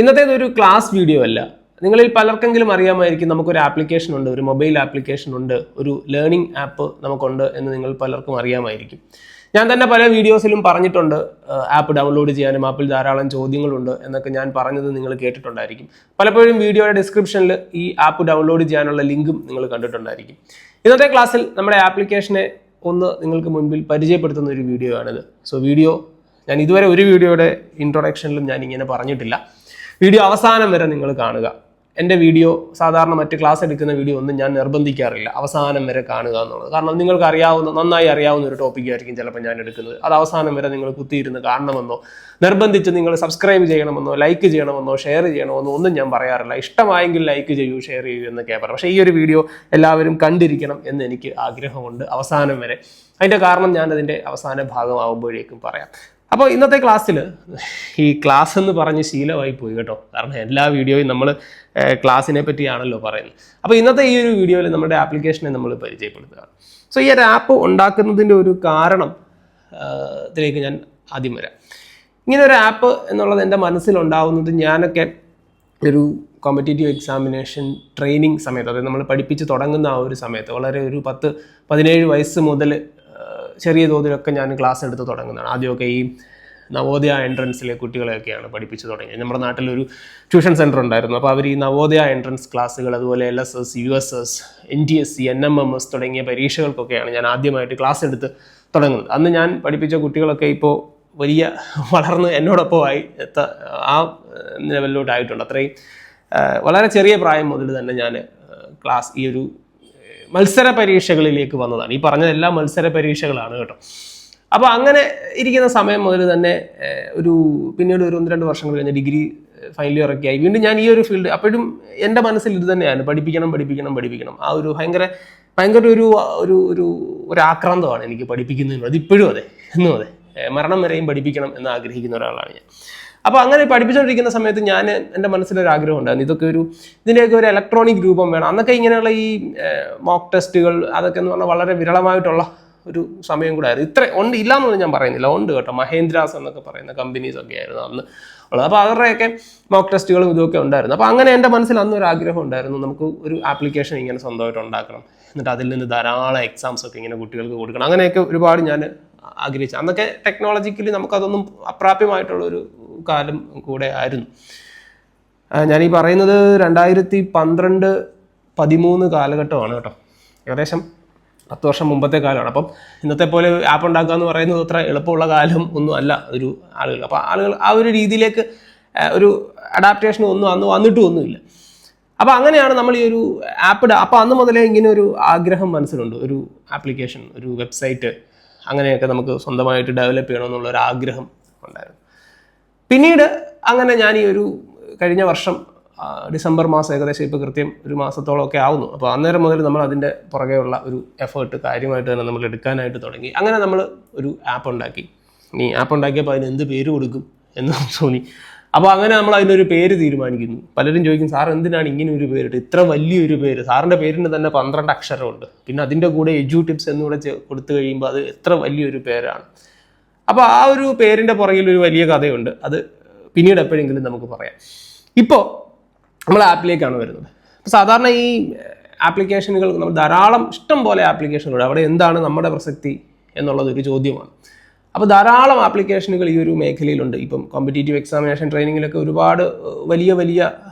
ഇന്നത്തേത് ഒരു class video അല്ല. നിങ്ങളിൽ പലർക്കെങ്കിലും അറിയാമായിരിക്കും നമുക്കൊരു ആപ്ലിക്കേഷൻ ഉണ്ട്, ഒരു മൊബൈൽ ആപ്ലിക്കേഷൻ ഉണ്ട്, ഒരു ലേണിംഗ് ആപ്പ് നമുക്കുണ്ട് എന്ന് നിങ്ങൾ പലർക്കും അറിയാമായിരിക്കും. ഞാൻ തന്നെ പല വീഡിയോസിലും പറഞ്ഞിട്ടുണ്ട് ആപ്പ് ഡൗൺലോഡ് ചെയ്യാനും ആപ്പിൽ ധാരാളം ചോദ്യങ്ങളുണ്ട് എന്നൊക്കെ ഞാൻ പറഞ്ഞത് നിങ്ങൾ കേട്ടിട്ടുണ്ടായിരിക്കും. പലപ്പോഴും വീഡിയോയുടെ ഡിസ്ക്രിപ്ഷനിൽ ഈ ആപ്പ് ഡൗൺലോഡ് ചെയ്യാനുള്ള ലിങ്കും നിങ്ങൾ കണ്ടിട്ടുണ്ടായിരിക്കും. ഇന്നത്തെ ക്ലാസ്സിൽ നമ്മുടെ ആപ്ലിക്കേഷനെ ഒന്ന് നിങ്ങൾക്ക് മുൻപിൽ പരിചയപ്പെടുത്തുന്ന ഒരു വീഡിയോ ആണിത്. സോ വീഡിയോ ഞാൻ ഇതുവരെ ഒരു വീഡിയോയുടെ ഇൻട്രൊഡക്ഷനിലും ഞാൻ ഇങ്ങനെ പറഞ്ഞിട്ടില്ല. വീഡിയോ അവസാനം വരെ നിങ്ങൾ കാണുക. എൻ്റെ വീഡിയോ സാധാരണ മറ്റ് ക്ലാസ് എടുക്കുന്ന വീഡിയോ ഒന്നും ഞാൻ നിർബന്ധിക്കാറില്ല അവസാനം വരെ കാണുക എന്നുള്ളത്. കാരണം നിങ്ങൾക്ക് നന്നായി അറിയാവുന്ന ഒരു ടോപ്പിക് ആയിരിക്കും ചിലപ്പോൾ ഞാൻ എടുക്കുന്നത്. അത് അവസാനം വരെ നിങ്ങൾ കുത്തിയിരുന്ന് കാണണമെന്നോ നിർബന്ധിച്ച് നിങ്ങൾ സബ്സ്ക്രൈബ് ചെയ്യണമെന്നോ ലൈക്ക് ചെയ്യണമെന്നോ ഷെയർ ചെയ്യണമെന്നോ ഒന്നും ഞാൻ പറയാറില്ല. ഇഷ്ടമായെങ്കിൽ ലൈക്ക് ചെയ്യൂ, ഷെയർ ചെയ്യൂ എന്നൊക്കെ പറയാം. പക്ഷേ ഈ ഒരു വീഡിയോ എല്ലാവരും കണ്ടിരിക്കണം എന്ന് എനിക്ക് ആഗ്രഹമുണ്ട് അവസാനം വരെ. അതിൻ്റെ കാരണം ഞാൻ അതിൻ്റെ അവസാന ഭാഗമാകുമ്പോഴേക്കും പറയാം. അപ്പോൾ ഇന്നത്തെ ക്ലാസ്സിൽ ഈ ക്ലാസ് എന്ന് പറഞ്ഞ് ശീലമായി പോയി കേട്ടോ. കാരണം എല്ലാ വീഡിയോയും നമ്മൾ ക്ലാസ്സിനെ പറ്റിയാണല്ലോ പറയുന്നത്. അപ്പോൾ ഇന്നത്തെ ഈ ഒരു വീഡിയോയിൽ നമ്മുടെ ആപ്ലിക്കേഷനെ നമ്മൾ പരിചയപ്പെടുത്തുകയാണ്. സോ ഈ ഒരു ആപ്പ് ഉണ്ടാക്കുന്നതിൻ്റെ ഒരു കാരണം ഇതിലേക്ക് ഞാൻ ആദ്യം വരാം. ഇങ്ങനെ ഒരു ആപ്പ് എന്നുള്ളത് എൻ്റെ മനസ്സിലുണ്ടാവുന്നത് ഞാനൊക്കെ ഒരു കോമ്പറ്റേറ്റീവ് എക്സാമിനേഷൻ ട്രെയിനിങ് സമയത്ത്, അതായത് നമ്മൾ പഠിപ്പിച്ച് തുടങ്ങുന്ന ആ ഒരു സമയത്ത്, വളരെ ഒരു 10-17 വയസ്സ് മുതൽ ചെറിയ തോതിലൊക്കെ ഞാൻ ക്ലാസ് എടുത്ത് തുടങ്ങുന്നതാണ്. ആദ്യമൊക്കെ ഈ നവോദയ എൻട്രൻസിലെ കുട്ടികളെയൊക്കെയാണ് പഠിപ്പിച്ച് തുടങ്ങിയത്. നമ്മുടെ നാട്ടിലൊരു ട്യൂഷൻ സെൻറ്റർ ഉണ്ടായിരുന്നു. അപ്പോൾ അവർ ഈ നവോദയ എൻട്രൻസ് ക്ലാസ്സുകൾ, അതുപോലെ LSS, USS, NTSC, NMMS തുടങ്ങിയ പരീക്ഷകൾക്കൊക്കെയാണ് ഞാൻ ആദ്യമായിട്ട് ക്ലാസ് എടുത്ത് തുടങ്ങുന്നത്. അന്ന് ഞാൻ പഠിപ്പിച്ച കുട്ടികളൊക്കെ ഇപ്പോൾ വലിയ വളർന്ന് എന്നോടൊപ്പമായി ആ ലെവലിലോട്ടായിട്ടുണ്ട്. അത്രയും വളരെ ചെറിയ പ്രായം മുതൽ തന്നെ ഞാൻ ക്ലാസ് ഈ ഒരു മത്സര പരീക്ഷകളിലേക്ക് വന്നതാണ്. ഈ പറഞ്ഞതെല്ലാം മത്സര പരീക്ഷകളാണ് കേട്ടോ. അപ്പോൾ അങ്ങനെ ഇരിക്കുന്ന സമയം മുതൽ തന്നെ പിന്നീട് ഒരു 1-2 വർഷങ്ങൾ കഴിഞ്ഞ് ഡിഗ്രി ഫൈനൽ ഇയർ ഒക്കെ ആയി വീണ്ടും ഞാൻ ഈ ഒരു ഫീൽഡ്, അപ്പോഴും എൻ്റെ മനസ്സിൽ ഇത് തന്നെയാണ്, പഠിപ്പിക്കണം. ആ ഒരു ഭയങ്കര ഒരു ആക്രാന്തമാണ് എനിക്ക് പഠിപ്പിക്കുന്നതിന്. അതിപ്പോഴും അതെ, എന്നും അതെ, മരണം വരെയും പഠിപ്പിക്കണം എന്ന് ആഗ്രഹിക്കുന്ന ഒരാളാണ് ഞാൻ. അപ്പോൾ അങ്ങനെ പഠിപ്പിച്ചുകൊണ്ടിരിക്കുന്ന സമയത്ത് എൻ്റെ മനസ്സിലൊരു ആഗ്രഹം ഉണ്ടായിരുന്നു, ഇതിൻ്റെയൊക്കെ ഒരു ഇലക്ട്രോണിക് രൂപം വേണം. അന്നൊക്കെ ഇങ്ങനെയുള്ള ഈ മോക്ക് ടെസ്റ്റുകൾ അതൊക്കെ എന്ന് പറഞ്ഞാൽ വളരെ വിരളമായിട്ടുള്ള ഒരു സമയം കൂടെ ആയിരുന്നു. ഇല്ലയെന്നൊന്നും ഞാൻ പറയുന്നില്ല, ഉണ്ട് കേട്ടോ. മഹേന്ദ്രാസ് എന്നൊക്കെ പറയുന്ന കമ്പനീസ് ഒക്കെ ആയിരുന്നു അന്ന് ഉള്ളത്. അപ്പോൾ അവരുടെയൊക്കെ മോക്ക് ടെസ്റ്റുകളും ഇതൊക്കെ ഉണ്ടായിരുന്നു. അപ്പോൾ അങ്ങനെ എൻ്റെ മനസ്സിൽ അന്നൊരു ആഗ്രഹം ഉണ്ടായിരുന്നു, നമുക്ക് ഒരു ആപ്ലിക്കേഷൻ ഇങ്ങനെ സ്വന്തമായിട്ട് ഉണ്ടാക്കണം, എന്നിട്ട് അതിൽ നിന്ന് ധാരാളം എക്സാംസ് ഒക്കെ ഇങ്ങനെ കുട്ടികൾക്ക് കൊടുക്കണം. അങ്ങനെയൊക്കെ ഒരുപാട് ഞാൻ ആഗ്രഹിച്ചു. അന്നൊക്കെ ടെക്നോളജിക്കലി നമുക്കതൊന്നും അപ്രാപ്യമായിട്ടുള്ളൊരു കാലം കൂടെ ആയിരുന്നു. ഞാനീ പറയുന്നത് 2012-13 കാലഘട്ടമാണ് കേട്ടോ. ഏകദേശം 10 വർഷം മുമ്പത്തെ കാലമാണ്. അപ്പം ഇന്നത്തെ പോലെ ആപ്പ് ഉണ്ടാക്കുക എന്ന് പറയുന്നത് അത്ര എളുപ്പമുള്ള കാലം ഒന്നും അല്ല ഒരു ആളുകൾ. അപ്പോൾ ആളുകൾ ആ ഒരു രീതിയിലേക്ക് ഒരു അഡാപ്റ്റേഷനും ഒന്നും അന്ന് വന്നിട്ടുമൊന്നുമില്ല. അപ്പോൾ അങ്ങനെയാണ് നമ്മൾ ഈ ഒരു ആപ്പ് അപ്പോൾ അന്ന് മുതലേ ഇങ്ങനെ ഒരു ആഗ്രഹം മനസ്സിലുണ്ട്, ഒരു ആപ്ലിക്കേഷൻ, ഒരു വെബ്സൈറ്റ് അങ്ങനെയൊക്കെ നമുക്ക് സ്വന്തമായിട്ട് ഡെവലപ്പ് ചെയ്യണമെന്നുള്ള ഒരു ആഗ്രഹം ഉണ്ടായിരുന്നു. പിന്നീട് അങ്ങനെ ഞാൻ ഈ ഒരു കഴിഞ്ഞ വർഷം ഡിസംബർ മാസം, ഏകദേശം ഇപ്പോൾ കൃത്യം 1 മാസത്തോളമൊക്കെ ആവുന്നു. അപ്പോൾ അന്നേരം മുതൽ നമ്മൾ അതിൻ്റെ പുറകെയുള്ള ഒരു എഫേർട്ട് കാര്യമായിട്ട് തന്നെ നമ്മൾ എടുക്കാനായിട്ട് തുടങ്ങി. അങ്ങനെ നമ്മൾ ഒരു ആപ്പ് ഉണ്ടാക്കി. ഈ ആപ്പ് ഉണ്ടാക്കിയപ്പോൾ അതിന് എന്ത് പേര് കൊടുക്കും എന്ന് തോന്നി. അപ്പോൾ അങ്ങനെ നമ്മൾ അതിനൊരു പേര് തീരുമാനിക്കുന്നു. പലരും ചോദിക്കും, സാർ എന്തിനാണ് ഇങ്ങനെ ഒരു പേരിട്ട്, ഇത്ര വലിയൊരു പേര്? സാറിൻ്റെ പേരിന് തന്നെ 12 അക്ഷരമുണ്ട്. പിന്നെ അതിൻ്റെ കൂടെ എഡ്യൂ ടിപ്സ് എന്നുകൂടെ കൊടുത്തു കഴിയുമ്പോൾ അത് എത്ര വലിയൊരു പേരാണ്. അപ്പോൾ ആ ഒരു പേരിൻ്റെ പുറകിൽ ഒരു വലിയ കഥയുണ്ട്. അത് പിന്നീട് എപ്പോഴെങ്കിലും നമുക്ക് പറയാം. ഇപ്പോൾ നമ്മൾ ആപ്പിലേക്കാണ് വരുന്നത്. അപ്പോൾ സാധാരണ ഈ ആപ്ലിക്കേഷനുകൾ നമ്മൾ ധാരാളം ഇഷ്ടം പോലെ ആപ്ലിക്കേഷനുകൾ, അവിടെ എന്താണ് നമ്മുടെ പ്രസക്തി എന്നുള്ളതൊരു ചോദ്യമാണ്. അപ്പോൾ ധാരാളം ആപ്ലിക്കേഷനുകൾ ഈ ഒരു മേഖലയിലുണ്ട്. ഇപ്പം കോമ്പറ്റേറ്റീവ് എക്സാമിനേഷൻ ട്രെയിനിങ്ങിലൊക്കെ ഒരുപാട് വലിയ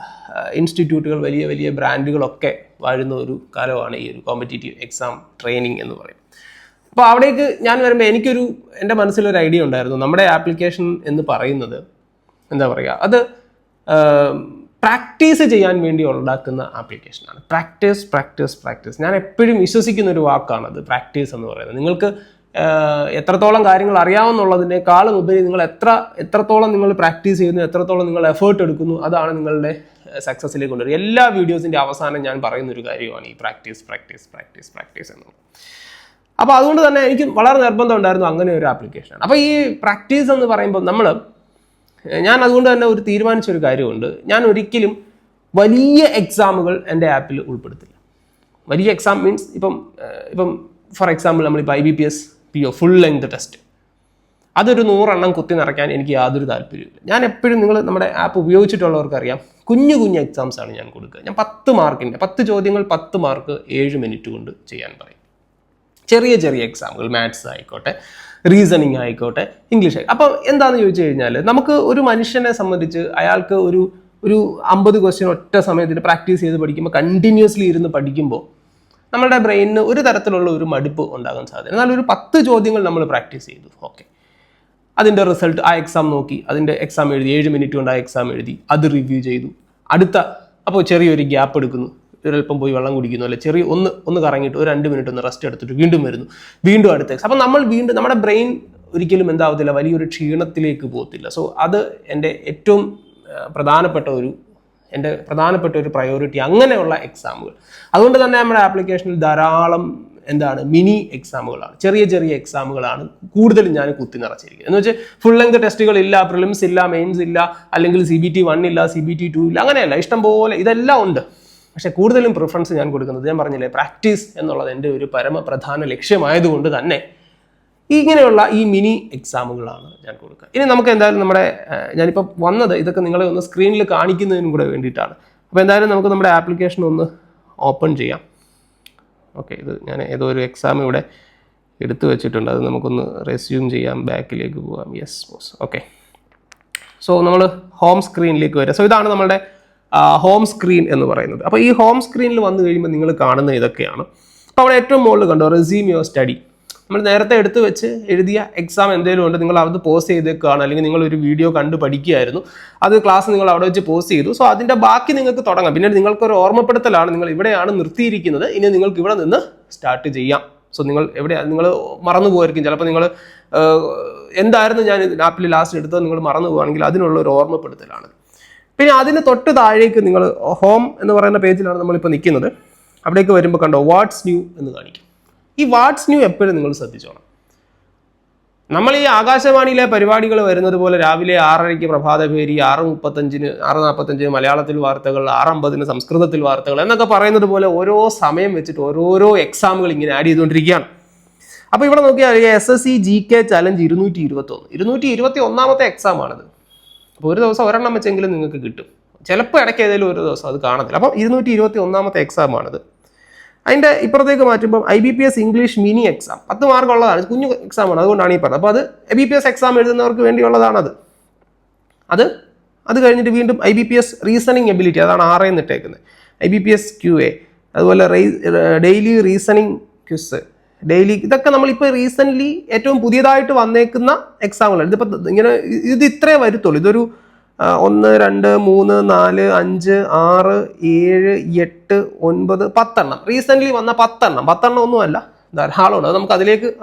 ഇൻസ്റ്റിറ്റ്യൂട്ടുകൾ, വലിയ ബ്രാൻഡുകളൊക്കെ വാഴുന്ന ഒരു കാലമാണ് ഈ ഒരു കോമ്പറ്റേറ്റീവ് എക്സാം ട്രെയിനിങ് എന്ന് പറയും. അപ്പോൾ അവിടേക്ക് ഞാൻ വരുമ്പോൾ എൻ്റെ മനസ്സിലൊരു ഐഡിയ ഉണ്ടായിരുന്നു. നമ്മുടെ ആപ്ലിക്കേഷൻ എന്ന് പറയുന്നത് എന്താ പറയുക, അത് പ്രാക്ടീസ് ചെയ്യാൻ വേണ്ടി ഉണ്ടാക്കുന്ന ആപ്ലിക്കേഷനാണ്. പ്രാക്ടീസ്. ഞാൻ എപ്പോഴും വിശ്വസിക്കുന്ന ഒരു വാക്കാണത്, പ്രാക്ടീസ് എന്ന് പറയുന്നത്. നിങ്ങൾക്ക് എത്രത്തോളം കാര്യങ്ങൾ അറിയാവുന്നുള്ളതിനേക്കാളും ഉപരി നിങ്ങൾ എത്രത്തോളം നിങ്ങൾ പ്രാക്ടീസ് ചെയ്യുന്നു, എത്രത്തോളം നിങ്ങൾ എഫേർട്ട് എടുക്കുന്നു, അതാണ് നിങ്ങളുടെ സക്സസ്സിലേക്ക് കൊണ്ടുവരിക. എല്ലാ വീഡിയോസിൻ്റെ അവസാനം ഞാൻ പറയുന്ന ഒരു കാര്യമാണ് ഈ പ്രാക്ടീസ് എന്നുള്ളത്. അപ്പോൾ അതുകൊണ്ട് തന്നെ എനിക്ക് വളരെ നിർബന്ധം ഉണ്ടായിരുന്നു അങ്ങനെ ഒരു ആപ്ലിക്കേഷനാണ്. അപ്പോൾ ഈ പ്രാക്ടീസ് എന്ന് പറയുമ്പോൾ ഞാൻ അതുകൊണ്ട് തന്നെ തീരുമാനിച്ചൊരു കാര്യമുണ്ട്, ഞാൻ ഒരിക്കലും വലിയ എക്സാമുകൾ എൻ്റെ ആപ്പിൽ ഉൾപ്പെടുത്തില്ല. വലിയ എക്സാം മീൻസ് ഇപ്പം ഫോർ എക്സാമ്പിൾ നമ്മളിപ്പോൾ IBPS PO full length test, അതൊരു 100 എണ്ണം കുത്തി നിറയ്ക്കാൻ എനിക്ക് യാതൊരു താല്പര്യമില്ല. ഞാൻ എപ്പോഴും നമ്മുടെ ആപ്പ് ഉപയോഗിച്ചിട്ടുള്ളവർക്കറിയാം, കുഞ്ഞു എക്സാംസ് ആണ് ഞാൻ കൊടുക്കുക. ഞാൻ 10 മാർക്കിൻ്റെ 10 ചോദ്യങ്ങൾ 10 മാർക്ക് 7 മിനിറ്റ് കൊണ്ട് ചെയ്യാൻ പറയും. ചെറിയ എക്സാമുകൾ, മാത്സ് ആയിക്കോട്ടെ, റീസണിങ് ആയിക്കോട്ടെ, ഇംഗ്ലീഷ് ആയിക്കോട്ടെ. അപ്പോൾ എന്താണെന്ന് ചോദിച്ചു കഴിഞ്ഞാൽ, നമുക്ക് ഒരു മനുഷ്യനെ സംബന്ധിച്ച് അയാൾക്ക് ഒരു 50 ക്വസ്റ്റ്യൻ ഒറ്റ സമയത്തിൽ പ്രാക്ടീസ് ചെയ്ത് പഠിക്കുമ്പോൾ, കണ്ടിന്യൂസ്ലി ഇരുന്ന് പഠിക്കുമ്പോൾ നമ്മുടെ ബ്രെയിനിന് ഒരു തരത്തിലുള്ള ഒരു മടുപ്പ് ഉണ്ടാകാൻ സാധ്യത. എന്നാൽ ഒരു 10 ചോദ്യങ്ങൾ നമ്മൾ പ്രാക്ടീസ് ചെയ്തു, ഓക്കെ, അതിൻ്റെ റിസൾട്ട് ആ എക്സാം നോക്കി, അതിൻ്റെ എക്സാം എഴുതി, 7 മിനിറ്റ് കൊണ്ട് ആ എക്സാം എഴുതി, അത് റിവ്യൂ ചെയ്തു, അപ്പോൾ ചെറിയൊരു ഗ്യാപ്പ് എടുക്കുന്നു, ഒരൽപ്പം പോയി വെള്ളം കുടിക്കുന്നു, അല്ലെ ചെറിയ ഒന്ന് കറങ്ങിയിട്ട് ഒരു 2 മിനിറ്റ് ഒന്ന് റെസ്റ്റ് എടുത്തിട്ട് വീണ്ടും വരുന്നു, വീണ്ടും അടുത്ത എക്സാം. അപ്പം നമ്മൾ വീണ്ടും നമ്മുടെ ബ്രെയിൻ ഒരിക്കലും എന്താവത്തില്ല, വലിയൊരു ക്ഷീണത്തിലേക്ക് പോകത്തില്ല. സോ അത് എൻ്റെ ഏറ്റവും പ്രധാനപ്പെട്ട ഒരു പ്രയോറിറ്റി, അങ്ങനെയുള്ള എക്സാമുകൾ. അതുകൊണ്ട് തന്നെ നമ്മുടെ ആപ്ലിക്കേഷനിൽ ധാരാളം മിനി എക്സാമുകളാണ്, ചെറിയ എക്സാമുകളാണ് കൂടുതലും ഞാൻ കുത്തി നിറച്ചിരിക്കുന്നത്. എന്ന് വെച്ചാൽ ഫുൾ ലെങ്ത് ടെസ്റ്റുകൾ ഇല്ല, പ്രിലിംസ് ഇല്ല, മെയിൻസ് ഇല്ല, അല്ലെങ്കിൽ CBT 1 ഇല്ല, CBT 2 ഇല്ല, അങ്ങനെയല്ല, ഇഷ്ടം പോലെ ഇതെല്ലാം ഉണ്ട്. പക്ഷേ കൂടുതലും പ്രിഫറൻസ് ഞാൻ കൊടുക്കുന്നത്, ഞാൻ പറഞ്ഞില്ലേ, പ്രാക്ടീസ് എന്നുള്ളത് എൻ്റെ ഒരു പരമപ്രധാന ലക്ഷ്യമായതുകൊണ്ട് തന്നെ ഇങ്ങനെയുള്ള ഈ മിനി എക്സാമുകളാണ് ഞാൻ കൊടുക്കുക. ഇനി നമുക്ക് എന്തായാലും ഞാനിപ്പോൾ വന്നത് ഇതൊക്കെ നിങ്ങളെ ഒന്ന് സ്ക്രീനിൽ കാണിക്കുന്നതിനും കൂടെ വേണ്ടിയിട്ടാണ്. അപ്പോൾ എന്തായാലും നമുക്ക് നമ്മുടെ ആപ്ലിക്കേഷൻ ഒന്ന് ഓപ്പൺ ചെയ്യാം. ഓക്കെ, ഇത് ഞാൻ ഏതോ ഒരു എക്സാം ഇവിടെ എടുത്തു വെച്ചിട്ടുണ്ട്, അത് നമുക്കൊന്ന് റെസ്യൂം ചെയ്യാം, ബാക്കിലേക്ക് പോകാം. Yes boss. ഓക്കെ, സോ നമ്മൾ ഹോം സ്ക്രീനിലേക്ക് വരാം. സോ ഇതാണ് നമ്മുടെ ഹോം സ്ക്രീൻ എന്ന് പറയുന്നത്. അപ്പോൾ ഈ ഹോം സ്ക്രീനിൽ വന്നു കഴിയുമ്പോൾ നിങ്ങൾ കാണുന്ന ഇതൊക്കെയാണ്. അപ്പോൾ അവിടെ ഏറ്റവും മുകളിൽ കണ്ടോ, റെസ്യൂം യുവർ സ്റ്റഡി. നമ്മൾ നേരത്തെ എടുത്ത് വെച്ച് എഴുതിയ എക്സാം എന്തെങ്കിലും ഉണ്ട്, നിങ്ങൾ അത് പോസ്റ്റ് ചെയ്തേക്കാണ്, അല്ലെങ്കിൽ നിങ്ങളൊരു വീഡിയോ കണ്ട് പഠിക്കുകയായിരുന്നു, അത് ക്ലാസ് നിങ്ങൾ അവിടെ വെച്ച് പോസ്റ്റ് ചെയ്തു. സോ അതിൻ്റെ ബാക്കി നിങ്ങൾക്ക് തുടങ്ങാം. പിന്നെ നിങ്ങൾക്കൊരു ഓർമ്മപ്പെടുത്തലാണ്, നിങ്ങൾ ഇവിടെയാണ് നിർത്തിയിരിക്കുന്നത്, ഇനി നിങ്ങൾക്ക് ഇവിടെ നിന്ന് സ്റ്റാർട്ട് ചെയ്യാം. സോ നിങ്ങൾ മറന്നു പോകായിരിക്കും, ചിലപ്പോൾ നിങ്ങൾ എന്തായിരുന്നു ഞാൻ ആപ്പിൽ ലാസ്റ്റ് എടുത്തത് നിങ്ങൾ മറന്നു പോകുകയാണെങ്കിൽ അതിനുള്ള ഒരു ഓർമ്മപ്പെടുത്തലാണ്. പിന്നെ അതിന് തൊട്ട് താഴേക്ക് നിങ്ങൾ ഹോം എന്ന് പറയുന്ന പേജിലാണ് നമ്മളിപ്പോൾ നിൽക്കുന്നത്. അവിടേക്ക് വരുമ്പോൾ കണ്ടോ, വാട്ട്സ് ന്യൂ എന്ന് കാണിക്കും. ഈ വാട്ട്സ് ന്യൂ എപ്പോഴും നിങ്ങൾ ശ്രദ്ധിച്ചോണം. നമ്മൾ ഈ ആകാശവാണിയിലെ പരിപാടികൾ വരുന്നത് പോലെ രാവിലെ 6:30 പ്രഭാതഭേരി, 6:45 മലയാളത്തിൽ വാർത്തകൾ, 6:50 സംസ്കൃതത്തിൽ വാർത്തകൾ എന്നൊക്കെ പറയുന്നത് പോലെ ഓരോ സമയം വെച്ചിട്ട് ഓരോരോ എക്സാമുകൾ ഇങ്ങനെ ആഡ് ചെയ്തുകൊണ്ടിരിക്കുകയാണ്. അപ്പോൾ ഇവിടെ നോക്കിയാൽ SSC GK ചലഞ്ച് 221 എക്സാമാണിത്. അപ്പോൾ ഒരു ദിവസം ഒരെണ്ണം വെച്ചെങ്കിലും നിങ്ങൾക്ക് കിട്ടും. ചിലപ്പോൾ ഇടയ്ക്ക് ഏതെങ്കിലും ഒരു ദിവസം അത് കാണത്തില്ല. അപ്പം 221 എക്സാമാണിത്. അതിൻ്റെ ഇപ്പുറത്തേക്ക് മാറ്റുമ്പോൾ IBPS English mini exam 10 mark ഉള്ളതാണ്, കുഞ്ഞു എക്സാമാണ്, അതുകൊണ്ടാണ് ഈ പറഞ്ഞത്. അപ്പോൾ അത് IBPS എക്സാം എഴുതുന്നവർക്ക് വേണ്ടിയുള്ളതാണത്. അത് കഴിഞ്ഞിട്ട് വീണ്ടും IBPS റീസണിങ് എബിലിറ്റി, അതാണ് 6 എന്നിട്ടേക്കുന്നത്. IBPS QA, അതുപോലെ ഡെയിലി റീസണിങ് ക്വിസ്, ഡെയിലി, ഇതൊക്കെ നമ്മളിപ്പോൾ റീസെൻ്റ്ലി ഏറ്റവും പുതിയതായിട്ട് വന്നേക്കുന്ന എക്സാമുകളാണ്. ഇത് ഇത്രേ വരുത്തുള്ളൂ. ഇതൊരു 1, 2, 3, 4, 5, 6, 7, 8, 9, 10 എണ്ണം റീസെൻ്റ്ലി വന്ന 10 എണ്ണം ഒന്നുമല്ല, ധാരാളമുണ്ട്. അത്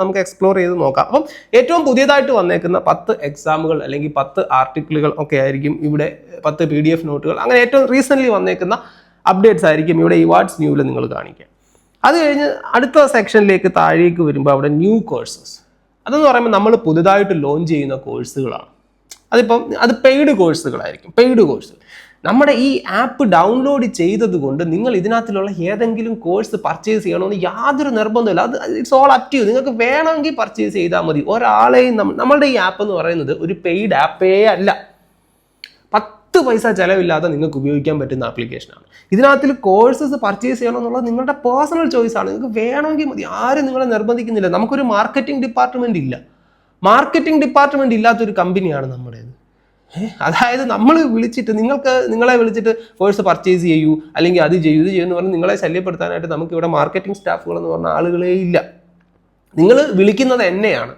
നമുക്ക് എക്സ്പ്ലോർ ചെയ്ത് നോക്കാം. അപ്പം ഏറ്റവും പുതിയതായിട്ട് വന്നേക്കുന്ന 10 എക്സാമുകൾ അല്ലെങ്കിൽ 10 ആർട്ടിക്കിളുകൾ ഒക്കെ ആയിരിക്കും ഇവിടെ, 10 PDF നോട്ടുകൾ, അങ്ങനെ ഏറ്റവും റീസെൻ്റ്ലി വന്നേക്കുന്ന അപ്ഡേറ്റ്സ് ആയിരിക്കും ഇവിടെ ഈ വാട്ട്സ് ന്യൂവിൽ നിങ്ങൾ കാണിക്കുക. അത് കഴിഞ്ഞ് അടുത്ത സെക്ഷനിലേക്ക് താഴേക്ക് വരുമ്പോൾ അവിടെ ന്യൂ കോഴ്സസ്. അതെന്ന് പറയുമ്പോൾ നമ്മൾ പുതുതായിട്ട് ലോഞ്ച് ചെയ്യുന്ന കോഴ്സുകളാണ്. അത് പെയ്ഡ് കോഴ്സുകളായിരിക്കും. പെയ്ഡ് കോഴ്സ് നമ്മുടെ ഈ ആപ്പ് ഡൗൺലോഡ് ചെയ്തത് കൊണ്ട് നിങ്ങൾ ഇതിനകത്തുള്ള ഏതെങ്കിലും കോഴ്സ് പർച്ചേസ് ചെയ്യണമെന്ന് യാതൊരു നിർബന്ധമില്ല. അത് it's all up to you. നിങ്ങൾക്ക് വേണമെങ്കിൽ പർച്ചേസ് ചെയ്താൽ മതി. ഒരാളെയും നമ്മളുടെ ഈ ആപ്പ് എന്ന് പറയുന്നത് ഒരു പെയ്ഡ് ആപ്പേ അല്ല. 10 പൈസ ചിലവില്ലാതെ നിങ്ങൾക്ക് ഉപയോഗിക്കാൻ പറ്റുന്ന ആപ്ലിക്കേഷനാണ്. ഇതിനകത്തിൽ കോഴ്സസ് പർച്ചേസ് ചെയ്യണമെന്നുള്ളത് നിങ്ങളുടെ പേഴ്സണൽ ചോയ്സാണ്. നിങ്ങൾക്ക് വേണമെങ്കിൽ മതി, ആരും നിങ്ങളെ നിർബന്ധിക്കുന്നില്ല. നമുക്കൊരു മാർക്കറ്റിംഗ് ഡിപ്പാർട്ട്മെന്റ് ഇല്ല. മാർക്കറ്റിംഗ് ഡിപ്പാർട്ട്മെന്റ് ഇല്ലാത്തൊരു കമ്പനിയാണ് നമ്മുടേത്. അതായത് നിങ്ങളെ വിളിച്ചിട്ട് കോഴ്സ് പർച്ചേസ് ചെയ്യൂ, അല്ലെങ്കിൽ അത് ചെയ്യൂ, ഇത് ചെയ്യുമെന്ന് പറഞ്ഞ് നിങ്ങളെ ശല്യപ്പെടുത്താനായിട്ട് നമുക്ക് ഇവിടെ മാർക്കറ്റിംഗ് സ്റ്റാഫുകൾ എന്ന് പറഞ്ഞ ആളുകളേ ഇല്ല. നിങ്ങൾ വിളിക്കുന്നത് എന്നെയാണ്.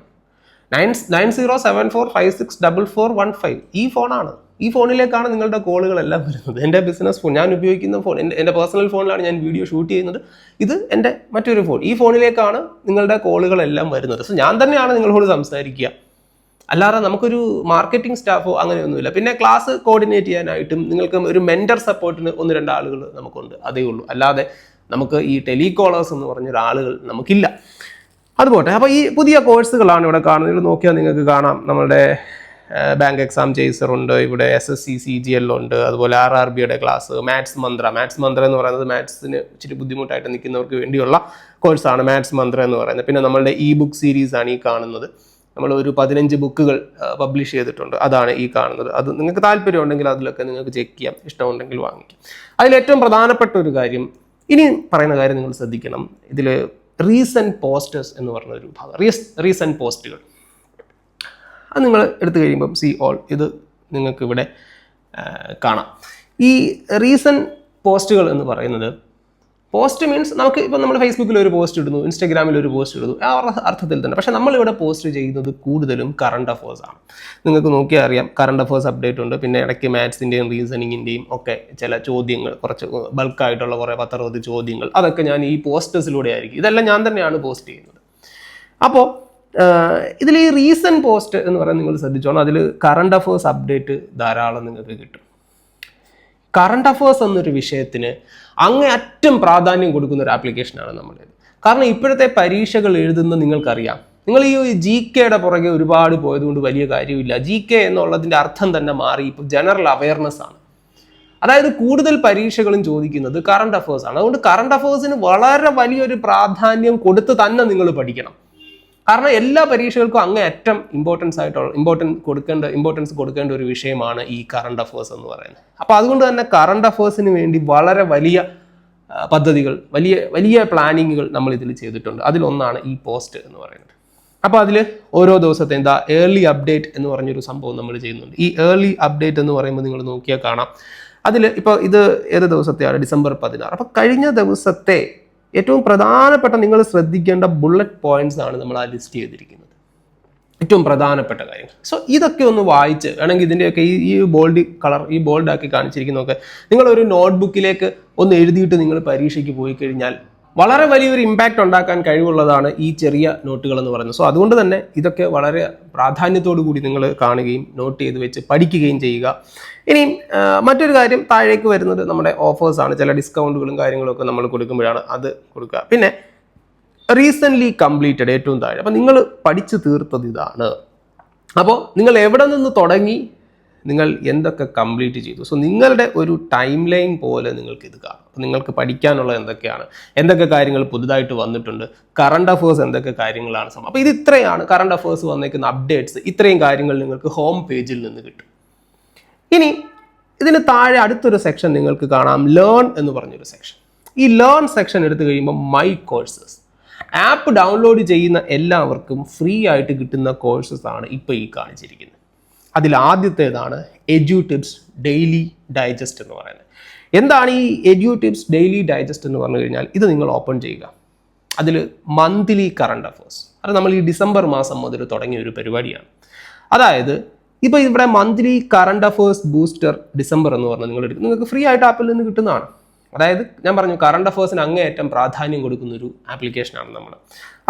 9074564415 ഈ ഫോണാണ്. ഈ ഫോണിലേക്കാണ് നിങ്ങളുടെ കോളുകളെല്ലാം വരുന്നത്. എൻ്റെ ബിസിനസ് ഫോൺ, ഞാൻ ഉപയോഗിക്കുന്ന ഫോൺ, എൻ്റെ പേഴ്സണൽ ഫോണിലാണ് ഞാൻ വീഡിയോ ഷൂട്ട് ചെയ്യുന്നത്. ഇത് എൻ്റെ മറ്റൊരു ഫോൺ. ഈ ഫോണിലേക്കാണ് നിങ്ങളുടെ കോളുകളെല്ലാം വരുന്നത്. സോ ഞാൻ തന്നെയാണ് നിങ്ങളോട് സംസാരിക്കുക, അല്ലാതെ നമുക്കൊരു മാർക്കറ്റിംഗ് സ്റ്റാഫോ അങ്ങനെയൊന്നുമില്ല. പിന്നെ ക്ലാസ് കോർഡിനേറ്റ് ചെയ്യാനായിട്ടും നിങ്ങൾക്ക് ഒരു മെൻറ്റർ സപ്പോർട്ടിന് 1-2 ആളുകൾ നമുക്കുണ്ട്, അതേ ഉള്ളൂ. അല്ലാതെ നമുക്ക് ഈ ടെലികോളേഴ്സ് എന്ന് പറഞ്ഞൊരാളുകൾ നമുക്കില്ല. അതുപോട്ടെ. അപ്പോൾ ഈ പുതിയ കോഴ്സുകളാണ് ഇവിടെ കാണുന്നത്. ഇവിടെ നോക്കിയാൽ നിങ്ങൾക്ക് കാണാം, നമ്മളുടെ ബാങ്ക് എക്സാം ചേസർ ഉണ്ട്, ഇവിടെ SSC CGL ഉണ്ട്, അതുപോലെ RRBയുടെ ക്ലാസ്, മാത്സ് മന്ത്ര എന്ന് പറയുന്നത് മാത്സിന് ഇച്ചിരി ബുദ്ധിമുട്ടായിട്ട് നിൽക്കുന്നവർക്ക് വേണ്ടിയുള്ള കോഴ്സാണ് മാത്സ് മന്ത്ര എന്ന് പറയുന്നത്. പിന്നെ നമ്മളുടെ ബുക്ക് സീരീസ് ആണ് ഈ കാണുന്നത്. നമ്മൾ ഒരു 15 ബുക്കുകൾ പബ്ലിഷ് ചെയ്തിട്ടുണ്ട്. അതാണ് ഈ കാണുന്നത്. അത് നിങ്ങൾക്ക് താല്പര്യം ഉണ്ടെങ്കിൽ അതിലൊക്കെ നിങ്ങൾക്ക് ചെക്ക് ചെയ്യാം, ഇഷ്ടമുണ്ടെങ്കിൽ വാങ്ങിക്കാം. അതിലേറ്റവും പ്രധാനപ്പെട്ട ഒരു കാര്യം, ഇനി പറയുന്ന കാര്യം നിങ്ങൾ ശ്രദ്ധിക്കണം. ഇതിൽ റീസെൻറ്റ് പോസ്റ്റേഴ്സ് എന്ന് പറഞ്ഞൊരു ഭാഗം, റീസെൻറ്റ് പോസ്റ്റുകൾ, അത് നിങ്ങൾ എടുത്തു കഴിയുമ്പം സി ഓൾ, ഇത് നിങ്ങൾക്ക് ഇവിടെ കാണാം. ഈ റീസെൻറ്റ് പോസ്റ്റുകൾ എന്ന് പറയുന്നത്, പോസ്റ്റ് മീൻസ് നമുക്ക് ഇപ്പം നമ്മൾ ഫേസ്ബുക്കിൽ ഒരു പോസ്റ്റ് ഇടുന്നു, ഇൻസ്റ്റാഗ്രാമിൽ ഒരു പോസ്റ്റ് ഇടുന്നു, ആ അർത്ഥത്തിൽ തന്നെ. പക്ഷേ നമ്മളിവിടെ പോസ്റ്റ് ചെയ്യുന്നത് കൂടുതലും കറണ്ട് അഫേഴ്സ് ആണ്. നിങ്ങൾക്ക് നോക്കിയാൽ അറിയാം, കറണ്ട് അഫേഴ്സ് അപ്ഡേറ്റ് ഉണ്ട്, പിന്നെ ഇടയ്ക്ക് മാത്സിൻ്റെയും റീസണിങ്ങിൻ്റെയും ഒക്കെ ചില ചോദ്യങ്ങൾ, കുറച്ച് ബൾക്കായിട്ടുള്ള കുറേ 10-60 ചോദ്യങ്ങൾ, അതൊക്കെ ഞാൻ ഈ പോസ്റ്റേഴ്സിലൂടെ ആയിരിക്കും. ഇതെല്ലാം ഞാൻ തന്നെയാണ് പോസ്റ്റ് ചെയ്യുന്നത്. അപ്പോൾ ഇതിൽ ഈ റീസെൻറ്റ് പോസ്റ്റ് എന്ന് പറയുന്നത് നിങ്ങൾ ശ്രദ്ധിച്ചോണം, അതിൽ കറണ്ട് അഫേഴ്സ് അപ്ഡേറ്റ് ധാരാളം നിങ്ങൾക്ക് കിട്ടും. കറണ്ട് അഫേഴ്സ് എന്നൊരു വിഷയത്തിന് അങ്ങേയറ്റം പ്രാധാന്യം കൊടുക്കുന്ന ഒരു ആപ്ലിക്കേഷനാണ് നമ്മുടേത്. കാരണം ഇപ്പോഴത്തെ പരീക്ഷകൾ എഴുതുന്ന നിങ്ങൾക്കറിയാം, നിങ്ങൾ ഈ GKയുടെ പുറകെ ഒരുപാട് പോയതുകൊണ്ട് വലിയ കാര്യമില്ല. GK എന്നുള്ളതിൻ്റെ അർത്ഥം തന്നെ മാറി, ഇപ്പോൾ ജനറൽ അവയർനെസ് ആണ്. അതായത് കൂടുതൽ പരീക്ഷകളും ചോദിക്കുന്നത് കറണ്ട് അഫേഴ്സ് ആണ്. അതുകൊണ്ട് കറണ്ട് അഫേഴ്സിന് വളരെ വലിയൊരു പ്രാധാന്യം കൊടുത്ത് തന്നെ നിങ്ങൾ പഠിക്കണം. കാരണം എല്ലാ പരീക്ഷകൾക്കും അങ്ങേയറ്റം ഇമ്പോർട്ടൻസ് കൊടുക്കേണ്ട ഒരു വിഷയമാണ് ഈ കറണ്ട് അഫേഴ്സ് എന്ന് പറയുന്നത്. അപ്പോൾ അതുകൊണ്ട് തന്നെ കറണ്ട് അഫേഴ്സിന് വേണ്ടി വളരെ വലിയ പദ്ധതികൾ, വലിയ പ്ലാനിങ്ങുകൾ നമ്മൾ ഇതിൽ ചെയ്തിട്ടുണ്ട്. അതിലൊന്നാണ് ഈ പോസ്റ്റ് എന്ന് പറയുന്നത്. അപ്പോൾ അതിൽ ഓരോ ദിവസത്തെ ഏർലി അപ്ഡേറ്റ് എന്ന് പറഞ്ഞൊരു സംഭവം നമ്മൾ ചെയ്യുന്നുണ്ട്. ഈ ഏർലി അപ്ഡേറ്റ് എന്ന് പറയുമ്പോൾ നിങ്ങൾ നോക്കിയാൽ കാണാം, അതിൽ ഇപ്പോൾ ഇത് ഏത് ദിവസത്തെയാണ്, ഡിസംബർ 16. അപ്പോൾ കഴിഞ്ഞ ദിവസത്തെ ഏറ്റവും പ്രധാനപ്പെട്ട നിങ്ങൾ ശ്രദ്ധിക്കേണ്ട ബുള്ളറ്റ് പോയിന്റ്സ് ആണ് നമ്മൾ ആ ലിസ്റ്റ് ചെയ്തിരിക്കുന്നത്, ഏറ്റവും പ്രധാനപ്പെട്ട കാര്യങ്ങൾ. സോ ഇതൊക്കെ ഒന്ന് വായിച്ച് വേണമെങ്കിൽ ഇതിൻ്റെയൊക്കെ ഈ ബോൾഡ് കളർ, ഈ ബോൾഡാക്കി കാണിച്ചിരിക്കുന്നതൊക്കെ നിങ്ങളൊരു നോട്ട്ബുക്കിലേക്ക് ഒന്ന് എഴുതിയിട്ട് നിങ്ങൾ പരീക്ഷയ്ക്ക് പോയി കഴിഞ്ഞാൽ വളരെ വലിയൊരു ഇമ്പാക്റ്റ് ഉണ്ടാക്കാൻ കഴിവുള്ളതാണ് ഈ ചെറിയ നോട്ടുകൾ എന്ന് പറയുന്നത്. സോ അതുകൊണ്ട് തന്നെ ഇതൊക്കെ വളരെ പ്രാധാന്യത്തോടു കൂടി നിങ്ങൾ കാണുകയും നോട്ട് ചെയ്ത് വെച്ച് പഠിക്കുകയും ചെയ്യുക. ഇനിയും മറ്റൊരു കാര്യം, താഴേക്ക് വരുന്നത് നമ്മുടെ ഓഫേഴ്സാണ്. ചില ഡിസ്കൗണ്ടുകളും കാര്യങ്ങളൊക്കെ നമ്മൾ കൊടുക്കുമ്പോഴാണ് അത് കൊടുക്കുക. പിന്നെ റീസെൻ്റ്ലി കംപ്ലീറ്റഡ് ഏറ്റവും താഴെ. അപ്പം നിങ്ങൾ പഠിച്ചു തീർത്തത് ഇതാണ്. അപ്പോൾ നിങ്ങൾ എവിടെ നിന്ന് തുടങ്ങി, നിങ്ങൾ എന്തൊക്കെ കംപ്ലീറ്റ് ചെയ്തു. സോ നിങ്ങളുടെ ഒരു ടൈം ലൈൻ പോലെ നിങ്ങൾക്ക് ഇത് കാണാം. അപ്പോൾ നിങ്ങൾക്ക് പഠിക്കാനുള്ളത് എന്തൊക്കെയാണ്, എന്തൊക്കെ കാര്യങ്ങൾ പുതുതായിട്ട് വന്നിട്ടുണ്ട്, കറണ്ട് അഫേഴ്സ് എന്തൊക്കെ കാര്യങ്ങളാണ് സംഭവം. അപ്പോൾ ഇത് ഇത്രയാണ് കറണ്ട് അഫേഴ്സ് വന്നേക്കുന്ന അപ്ഡേറ്റ്സ്. ഇത്രയും കാര്യങ്ങൾ നിങ്ങൾക്ക് ഹോം പേജിൽ നിന്ന് കിട്ടും. ഇനി ഇതിന് താഴെ അടുത്തൊരു സെക്ഷൻ നിങ്ങൾക്ക് കാണാം, ലേൺ എന്ന് പറഞ്ഞൊരു സെക്ഷൻ. ഈ ലേൺ സെക്ഷൻ എടുത്തു കഴിയുമ്പോൾ മൈ കോഴ്സസ്, ആപ്പ് ഡൗൺലോഡ് ചെയ്യുന്ന എല്ലാവർക്കും ഫ്രീ ആയിട്ട് കിട്ടുന്ന കോഴ്സസ് ആണ് ഇപ്പോൾ ഈ കാണിച്ചിരിക്കുന്നത്. അതിൽ ആദ്യത്തേതാണ് എഡ്യൂ ടിപ്സ് ഡെയിലി ഡൈജസ്റ്റ് എന്ന് പറയുന്നത്. എന്താണ് ഈ എഡ്യൂ ടിപ്സ് ഡെയിലി ഡൈജസ്റ്റ് എന്ന് പറഞ്ഞു കഴിഞ്ഞാൽ, ഇത് നിങ്ങൾ ഓപ്പൺ ചെയ്യുക. അതിൽ മന്ത്ലി കറണ്ട് അഫേഴ്സ്, അത് നമ്മൾ ഈ ഡിസംബർ മാസം മുതൽ തുടങ്ങിയ ഒരു പരിപാടിയാണ്. അതായത് ഇപ്പോൾ ഇവിടെ monthly current affairs booster December എന്ന് പറഞ്ഞാൽ നിങ്ങൾ എടുക്കും, നിങ്ങൾക്ക് ഫ്രീ ആയിട്ട് ആപ്പിൽ നിന്ന് കിട്ടുന്നതാണ്. അതായത് ഞാൻ പറഞ്ഞു, കറണ്ട് അഫേഴ്സിന് അങ്ങേയറ്റം പ്രാധാന്യം കൊടുക്കുന്ന ഒരു ആപ്ലിക്കേഷനാണ് നമ്മൾ.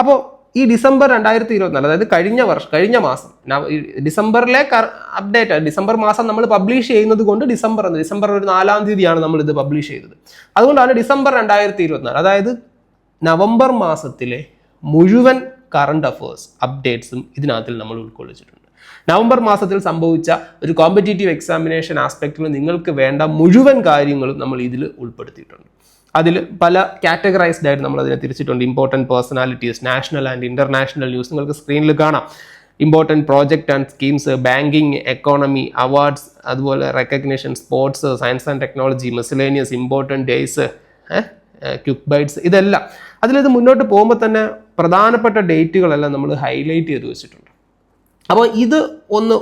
അപ്പോൾ ഈ ഡിസംബർ 2024, അതായത് കഴിഞ്ഞ മാസം ഡിസംബറിലെ അപ്ഡേറ്റ്, ഡിസംബർ മാസം നമ്മൾ പബ്ലിഷ് ചെയ്യുന്നത് കൊണ്ട് ഡിസംബർ ഒരു 4-ാം തീയതിയാണ് നമ്മൾ ഇത് പബ്ലിഷ് ചെയ്തത്. അതുകൊണ്ടാണ് ഡിസംബർ 2024. അതായത് നവംബർ മാസത്തിലെ മുഴുവൻ കറണ്ട് അഫേഴ്സ് അപ്ഡേറ്റ്സും ഇതിനകത്തിൽ നമ്മൾ ഉൾക്കൊള്ളിച്ചിട്ടുണ്ട്. നവംബർ മാസത്തിൽ സംഭവിച്ച ഒരു കോമ്പറ്റേറ്റീവ് എക്സാമിനേഷൻ ആസ്പെക്റ്റിൽ നിങ്ങൾക്ക് വേണ്ട മുഴുവൻ കാര്യങ്ങളും നമ്മൾ ഇതിൽ ഉൾപ്പെടുത്തിയിട്ടുണ്ട്. അതിൽ പല കാറ്റഗറൈസ്ഡ് ആയിട്ട് നമ്മൾ അതിനെ തിരിച്ചിട്ടുണ്ട്. Important personalities, national and international news നിങ്ങൾക്ക് സ്ക്രീനിൽ കാണാം. Important project and schemes, banking, economy, awards, അതുപോലെ recognition, sports, science and technology, miscellaneous, important days, quick bites, ഇതെല്ലാം അതിലിത് മുന്നോട്ട് പോകുമ്പോൾ തന്നെ പ്രധാനപ്പെട്ട ഡേറ്റുകളെല്ലാം നമ്മൾ ഹൈലൈറ്റ് ചെയ്ത് വെച്ചിട്ടുണ്ട്. അപ്പോൾ ഇത്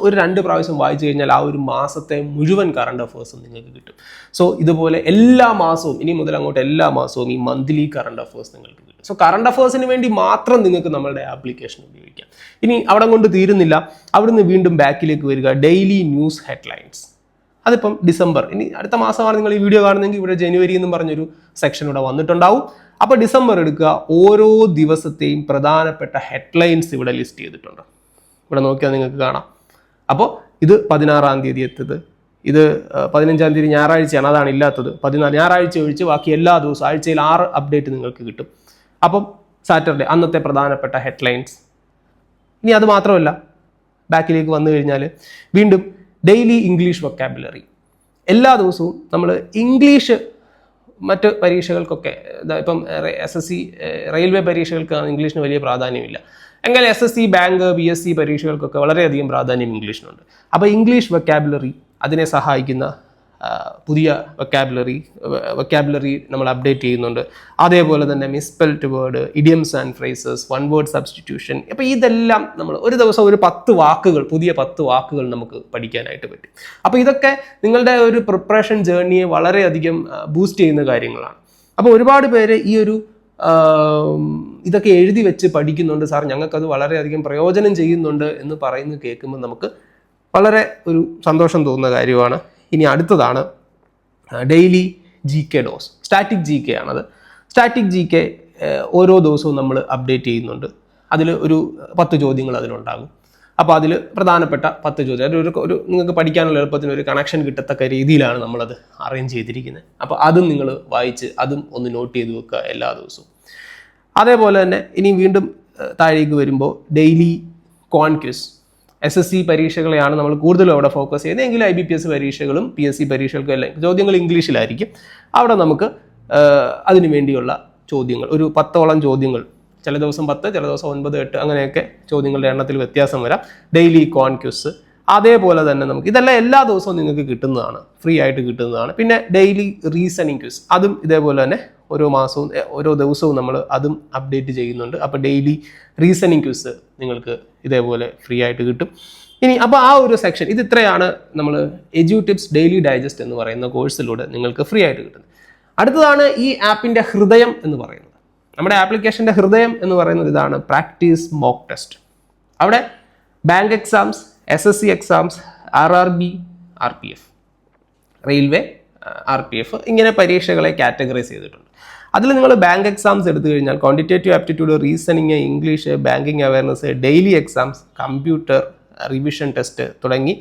ഒരു 2 പ്രാവശ്യം വായിച്ചു കഴിഞ്ഞാൽ ആ ഒരു മാസത്തെ മുഴുവൻ കറണ്ട് അഫേഴ്സും നിങ്ങൾക്ക് കിട്ടും. സോ ഇതുപോലെ എല്ലാ മാസവും, ഇനി മുതൽ അങ്ങോട്ട് എല്ലാ മാസവും ഈ മന്ത്ലി കറണ്ട് അഫേഴ്സ് നിങ്ങൾക്ക് കിട്ടും. സോ കറണ്ട് അഫേഴ്സിന് വേണ്ടി മാത്രം നിങ്ങൾക്ക് നമ്മളുടെ ആപ്ലിക്കേഷൻ ഉപയോഗിക്കാം. ഇനി അവിടെ കൊണ്ട് തീരുന്നില്ല, അവിടുന്ന് വീണ്ടും ബാക്കിലേക്ക് വരിക, ഡെയിലി ന്യൂസ് ഹെഡ്ലൈൻസ്. അതിപ്പം ഡിസംബർ, ഇനി അടുത്ത മാസമാണ് നിങ്ങൾ ഈ വീഡിയോ കാണുന്നതെങ്കിൽ ഇവിടെ ജനുവരി എന്നും പറഞ്ഞൊരു സെക്ഷൻ ഇവിടെ വന്നിട്ടുണ്ടാവും. അപ്പോൾ ഡിസംബർ എടുക്കുക, ഓരോ ദിവസത്തെയും പ്രധാനപ്പെട്ട ഹെഡ്ലൈൻസ് ഇവിടെ ലിസ്റ്റ് ചെയ്തിട്ടുണ്ട്. ഇവിടെ നോക്കിയാൽ നിങ്ങൾക്ക് കാണാം. അപ്പോൾ ഇത് 16-ാം തീയതി എത്തത്, ഇത് 15-ാം തീയതി ഞായറാഴ്ചയാണ്, അതാണ് ഇല്ലാത്തത്. 14 ഞായറാഴ്ച ഒഴിച്ച് ബാക്കി എല്ലാ ദിവസവും ആഴ്ചയിൽ 6 അപ്ഡേറ്റ് നിങ്ങൾക്ക് കിട്ടും. അപ്പം സാറ്റർഡേ അന്നത്തെ പ്രധാനപ്പെട്ട ഹെഡ്ലൈൻസ്. ഇനി അത് മാത്രമല്ല, ബാക്കിലേക്ക് വന്നു കഴിഞ്ഞാൽ വീണ്ടും ഡെയിലി ഇംഗ്ലീഷ് വൊക്കാബുലറി. എല്ലാ ദിവസവും നമ്മൾ ഇംഗ്ലീഷ് മറ്റ് പരീക്ഷകൾക്കൊക്കെ ഇപ്പം SSC റെയിൽവേ പരീക്ഷകൾക്ക് ഇംഗ്ലീഷിന് വലിയ പ്രാധാന്യമില്ല. എങ്കിൽ SSC ബാങ്ക് BSc പരീക്ഷകൾക്കൊക്കെ വളരെയധികം പ്രാധാന്യം ഇംഗ്ലീഷിനുണ്ട്. അപ്പോൾ ഇംഗ്ലീഷ് വൊക്കാബുലറി അതിനെ സഹായിക്കുന്ന പുതിയ വൊക്കാബുലറി നമ്മൾ അപ്ഡേറ്റ് ചെയ്യുന്നുണ്ട്. അതേപോലെ തന്നെ misspelt word, idioms and phrases, one word substitution. അപ്പോൾ ഇതെല്ലാം നമ്മൾ ഒരു ദിവസം ഒരു 10 വാക്കുകൾ, പുതിയ 10 വാക്കുകൾ നമുക്ക് പഠിക്കാനായിട്ട് പറ്റും. അപ്പോൾ ഇതൊക്കെ നിങ്ങളുടെ ഒരു പ്രിപ്പറേഷൻ ജേർണിയെ വളരെയധികം ബൂസ്റ്റ് ചെയ്യുന്ന കാര്യങ്ങളാണ്. അപ്പോൾ ഒരുപാട് പേര് ഈ ഒരു ഇതൊക്കെ എഴുതി വെച്ച് പഠിക്കുന്നുണ്ട്, സാർ ഞങ്ങൾക്കത് വളരെയധികം പ്രയോജനം ചെയ്യുന്നുണ്ട് എന്ന് പറയുന്നത് കേൾക്കുമ്പോൾ നമുക്ക് വളരെ ഒരു സന്തോഷം തോന്നുന്ന കാര്യമാണ്. ഇനി അടുത്തതാണ് daily GK dose. Static GK ആണത്. സ്റ്റാറ്റിക് GK ഓരോ ദിവസവും നമ്മൾ അപ്ഡേറ്റ് ചെയ്യുന്നുണ്ട്. അതിൽ ഒരു 10 ചോദ്യങ്ങൾ അതിലുണ്ടാകും. അപ്പോൾ അതിൽ പ്രധാനപ്പെട്ട 10 ചോദ്യം, ഒരു നിങ്ങൾക്ക് പഠിക്കാനുള്ള എളുപ്പത്തിന് ഒരു കണക്ഷൻ കിട്ടത്തക്ക രീതിയിലാണ് നമ്മളത് അറേഞ്ച് ചെയ്തിരിക്കുന്നത്. അപ്പോൾ അതും നിങ്ങൾ വായിച്ച് അതും ഒന്ന് നോട്ട് ചെയ്ത് വെക്കുക എല്ലാ ദിവസവും. അതേപോലെ തന്നെ ഇനി വീണ്ടും താഴേക്ക് വരുമ്പോൾ ഡെയിലി ക്വാൻക്വിസ്. SSC പരീക്ഷകളെയാണ് നമ്മൾ കൂടുതലും അവിടെ ഫോക്കസ് ചെയ്യുന്നത്. എങ്കിലും IBPS പരീക്ഷകളും PSC പരീക്ഷകൾക്കും എല്ലാം ചോദ്യങ്ങൾ ഇംഗ്ലീഷിലായിരിക്കും. അവിടെ നമുക്ക് അതിനു വേണ്ടിയുള്ള ചോദ്യങ്ങൾ ഒരു 10ഓളം ചോദ്യങ്ങൾ, ചില ദിവസം 10, ചില ദിവസം 9, 8 അങ്ങനെയൊക്കെ ചോദ്യങ്ങളുടെ എണ്ണത്തിൽ വ്യത്യാസം വരാം. ഡെയിലി ക്വാൻക്വിസ് അതേപോലെ തന്നെ നമുക്ക് ഇതെല്ലാം എല്ലാ ദിവസവും നിങ്ങൾക്ക് കിട്ടുന്നതാണ്, ഫ്രീ ആയിട്ട് കിട്ടുന്നതാണ്. പിന്നെ ഡെയിലി റീസണിങ് ക്വിസ്, അതും ഇതേപോലെ തന്നെ ഓരോ മാസവും ഓരോ ദിവസവും നമ്മൾ അതും അപ്ഡേറ്റ് ചെയ്യുന്നുണ്ട്. അപ്പോൾ ഡെയിലി റീസണിങ് ക്വിസ് നിങ്ങൾക്ക് ഇതേപോലെ ഫ്രീ ആയിട്ട് കിട്ടും. ഇനി അപ്പോൾ ആ ഒരു സെക്ഷൻ ഇത് ഇത്രയാണ് നമ്മൾ എഡ്യൂടിപ്സ് ഡെയിലി ഡൈജസ്റ്റ് എന്ന് പറയുന്ന കോഴ്സിലൂടെ നിങ്ങൾക്ക് ഫ്രീ ആയിട്ട് കിട്ടുന്നത്. അടുത്തതാണ് ഈ ആപ്പിൻ്റെ ഹൃദയം എന്ന് പറയുന്നത്. നമ്മുടെ ആപ്ലിക്കേഷൻ്റെ ഹൃദയം എന്ന് പറയുന്നത് ഇതാണ്, പ്രാക്ടീസ് മോക്ക് ടെസ്റ്റ്. അവിടെ bank exams, SSC exams, RRB, RPF, railway, RPF ഇങ്ങനെ പരീക്ഷകളെ കാറ്റഗറൈസ് ചെയ്തിട്ടുണ്ട്. അതിൽ നിങ്ങൾ ബാങ്ക് എക്സാംസ് എടുത്തു കഴിഞ്ഞാൽ quantitative aptitude, reasoning, English, banking awareness, daily exams, computer, revision test തുടങ്ങി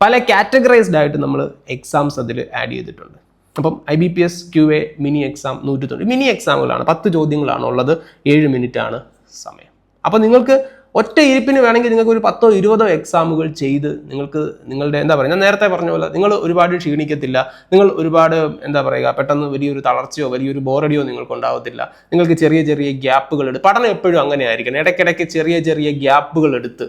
പല കാറ്റഗറൈസ്ഡ് ആയിട്ട് നമ്മൾ എക്സാംസ് അതിൽ ആഡ് ചെയ്തിട്ടുണ്ട്. അപ്പം IBPS QA mini exam 190 mini എക്സാമുകളാണ്, 10 ചോദ്യങ്ങളാണ് ഉള്ളത്, 7 മിനിറ്റാണ് സമയം. അപ്പോൾ നിങ്ങൾക്ക് ഒറ്റ ഇരിപ്പിന് വേണമെങ്കിൽ നിങ്ങൾക്ക് ഒരു 10ഓ 20ഓ എക്സാമുകൾ ചെയ്ത് നിങ്ങൾക്ക് നിങ്ങളുടെ എന്താ പറയുക, ഞാൻ നേരത്തെ പറഞ്ഞ പോലെ നിങ്ങൾ ഒരുപാട് ക്ഷീണിക്കത്തില്ല, നിങ്ങൾ ഒരുപാട് എന്താ പറയുക പെട്ടെന്ന് വലിയൊരു തളർച്ചയോ വലിയൊരു ബോറടിയോ നിങ്ങൾക്ക് ഉണ്ടാവത്തില്ല. നിങ്ങൾക്ക് ചെറിയ ചെറിയ ഗ്യാപ്പുകൾ എടുത്ത് പഠനം എപ്പോഴും അങ്ങനെ ആയിരിക്കണം, ഇടയ്ക്കിടയ്ക്ക് ചെറിയ ചെറിയ ഗ്യാപ്പുകൾ എടുത്ത്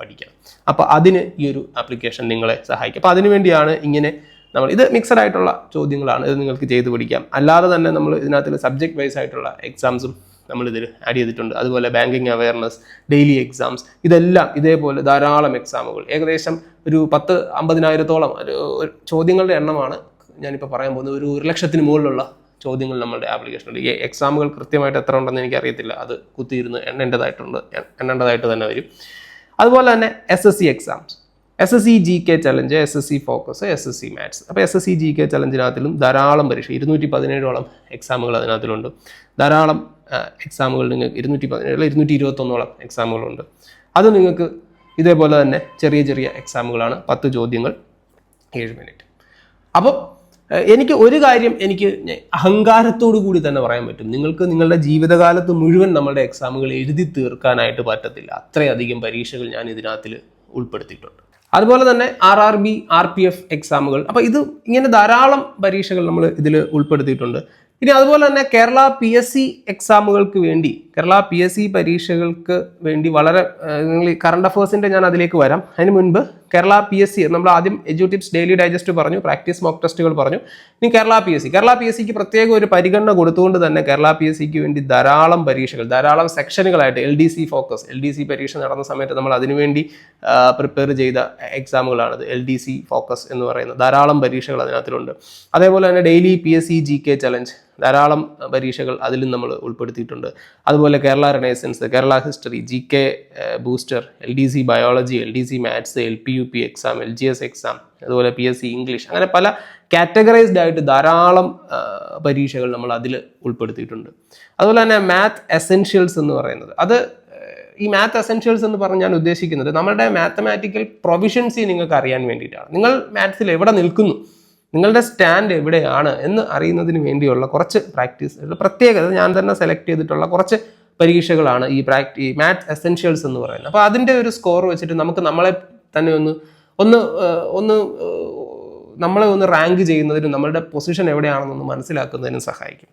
പഠിക്കണം. അപ്പോൾ അതിന് ഈ ഒരു ആപ്ലിക്കേഷൻ നിങ്ങളെ സഹായിക്കും. അപ്പോൾ അതിനുവേണ്ടിയാണ് ഇങ്ങനെ നമ്മൾ ഇത് മിക്സഡ് ആയിട്ടുള്ള ചോദ്യങ്ങളാണ്, ഇത് നിങ്ങൾക്ക് ചെയ്ത് പഠിക്കാം. അല്ലാതെ തന്നെ നമ്മൾ ഇതിനകത്ത് സബ്ജക്ട് വൈസ് ആയിട്ടുള്ള എക്സാംസും നമ്മളിതിൽ ആഡ് ചെയ്തിട്ടുണ്ട്. അതുപോലെ ബാങ്കിങ് അവയർനെസ്, ഡെയിലി എക്സാംസ്, ഇതെല്ലാം ഇതേപോലെ ധാരാളം എക്സാമുകൾ, ഏകദേശം ഒരു 10-50,000-ഓളം ചോദ്യങ്ങളുടെ എണ്ണമാണ് ഞാനിപ്പോൾ പറയാൻ പോകുന്നത്. ഒരു 1,00,000-ന് മുകളിലുള്ള ചോദ്യങ്ങൾ നമ്മുടെ ആപ്ലിക്കേഷനുണ്ട്. ഈ എക്സാമുകൾ കൃത്യമായിട്ട് എത്ര ഉണ്ടെന്ന് എനിക്കറിയത്തില്ല, അത് കുത്തിയിരുന്ന് എണ്ണേണ്ടതായിട്ട് തന്നെ വരും. അതുപോലെ തന്നെ SSC exams, SSC GK challenge, SSC focus, SSC maths. അപ്പോൾ SSC GK ചലഞ്ചിനകത്തിലും ധാരാളം പരീക്ഷ 217ഓളം എക്സാമുകൾ അതിനകത്തിലുണ്ട്. ധാരാളം എക്സാമുകൾ നിങ്ങൾക്ക് 221ഓളം എക്സാമുകളുണ്ട്. അത് നിങ്ങൾക്ക് ഇതേപോലെ തന്നെ ചെറിയ ചെറിയ എക്സാമുകളാണ്, 10 ചോദ്യങ്ങൾ, 7 മിനിറ്റ്. അപ്പം എനിക്ക് ഒരു കാര്യം എനിക്ക് അഹങ്കാരത്തോടു കൂടി തന്നെ പറയാൻ പറ്റും, നിങ്ങൾക്ക് നിങ്ങളുടെ ജീവിതകാലത്ത് മുഴുവൻ നമ്മളുടെ എക്സാമുകൾ എഴുതി തീർക്കാനായിട്ട് പറ്റത്തില്ല, അത്രയധികം പരീക്ഷകൾ ഞാൻ ഇതിനകത്തിൽ ഉൾപ്പെടുത്തിയിട്ടുണ്ട്. അതുപോലെ തന്നെ RRB, RPF എക്സാമുകൾ, അപ്പോൾ ഇത് ഇങ്ങനെ ധാരാളം പരീക്ഷകൾ നമ്മൾ ഇതിൽ ഉൾപ്പെടുത്തിയിട്ടുണ്ട്. ഇനി അതുപോലെ തന്നെ കേരള PSC എക്സാമുകൾക്ക് വേണ്ടി, കേരള PSC പരീക്ഷകൾക്ക് വേണ്ടി വളരെ നിങ്ങൾ കറണ്ട് അഫേഴ്സിൻ്റെ ഞാൻ അതിലേക്ക് വരാം. അതിന് മുൻപ് കേരള PSC നമ്മൾ ആദ്യം എഡ്യൂടിപ്സ് ഡെയിലി ഡൈജസ്റ്റ് പറഞ്ഞു, പ്രാക്ടീസ് മോക്ക് ടെസ്റ്റുകൾ പറഞ്ഞു. ഇനി കേരള PSCക്ക് പ്രത്യേക ഒരു പരിഗണന കൊടുത്തുകൊണ്ട് തന്നെ കേരള PSCക്ക് വേണ്ടി ധാരാളം പരീക്ഷകൾ, ധാരാളം സെക്ഷനുകളായിട്ട് LDC ഫോക്കസ്, LDC പരീക്ഷ നടന്ന സമയത്ത് നമ്മൾ അതിനുവേണ്ടി പ്രിപ്പയർ ചെയ്ത എക്സാമുകളാണിത്. LDC ഫോക്കസ് എന്ന് പറയുന്ന ധാരാളം പരീക്ഷകൾ അതിനകത്തിലുണ്ട്. അതേപോലെ തന്നെ ഡെയിലി PSC GK ചലഞ്ച്, ധാരാളം പരീക്ഷകൾ അതിലും നമ്മൾ ഉൾപ്പെടുത്തിയിട്ടുണ്ട്. അതുപോലെ Kerala renaissance, Kerala history, GK booster, LDC biology, LDC maths, LPUP exam, LGS exam, അതുപോലെ PSC ഇംഗ്ലീഷ്, അങ്ങനെ പല കാറ്റഗറൈസ്ഡ് ആയിട്ട് ധാരാളം പരീക്ഷകൾ നമ്മൾ അതിൽ ഉൾപ്പെടുത്തിയിട്ടുണ്ട്. അതുപോലെ തന്നെ മാത്ത് എസെൻഷ്യൽസ് എന്ന് പറയുന്നത്, അത് ഈ മാത്ത് എസെൻഷ്യൽസ് എന്ന് പറഞ്ഞ് ഞാൻ ഉദ്ദേശിക്കുന്നത് നമ്മളുടെ മാത്തമാറ്റിക്കൽ പ്രൊവിഷൻസി നിങ്ങൾക്ക് അറിയാൻ വേണ്ടിയിട്ടാണ്. നിങ്ങൾ മാത്സിൽ എവിടെ നിൽക്കുന്നു, നിങ്ങളുടെ സ്റ്റാൻഡ് എവിടെയാണ് എന്ന് അറിയുന്നതിന് വേണ്ടിയുള്ള കുറച്ച് പ്രാക്ടീസ്, പ്രത്യേകത ഞാൻ തന്നെ സെലക്ട് ചെയ്തിട്ടുള്ള കുറച്ച് പരീക്ഷകളാണ് ഈ മാത്സ് എസെൻഷ്യൽസ് എന്ന് പറയുന്നത്. അപ്പോൾ അതിൻ്റെ ഒരു സ്കോർ വെച്ചിട്ട് നമുക്ക് നമ്മളെ തന്നെ ഒന്ന് നമ്മളെ ഒന്ന് റാങ്ക് ചെയ്യുന്നതിനും നമ്മളുടെ പൊസിഷൻ എവിടെയാണെന്നൊന്ന് മനസ്സിലാക്കുന്നതിനും സഹായിക്കും.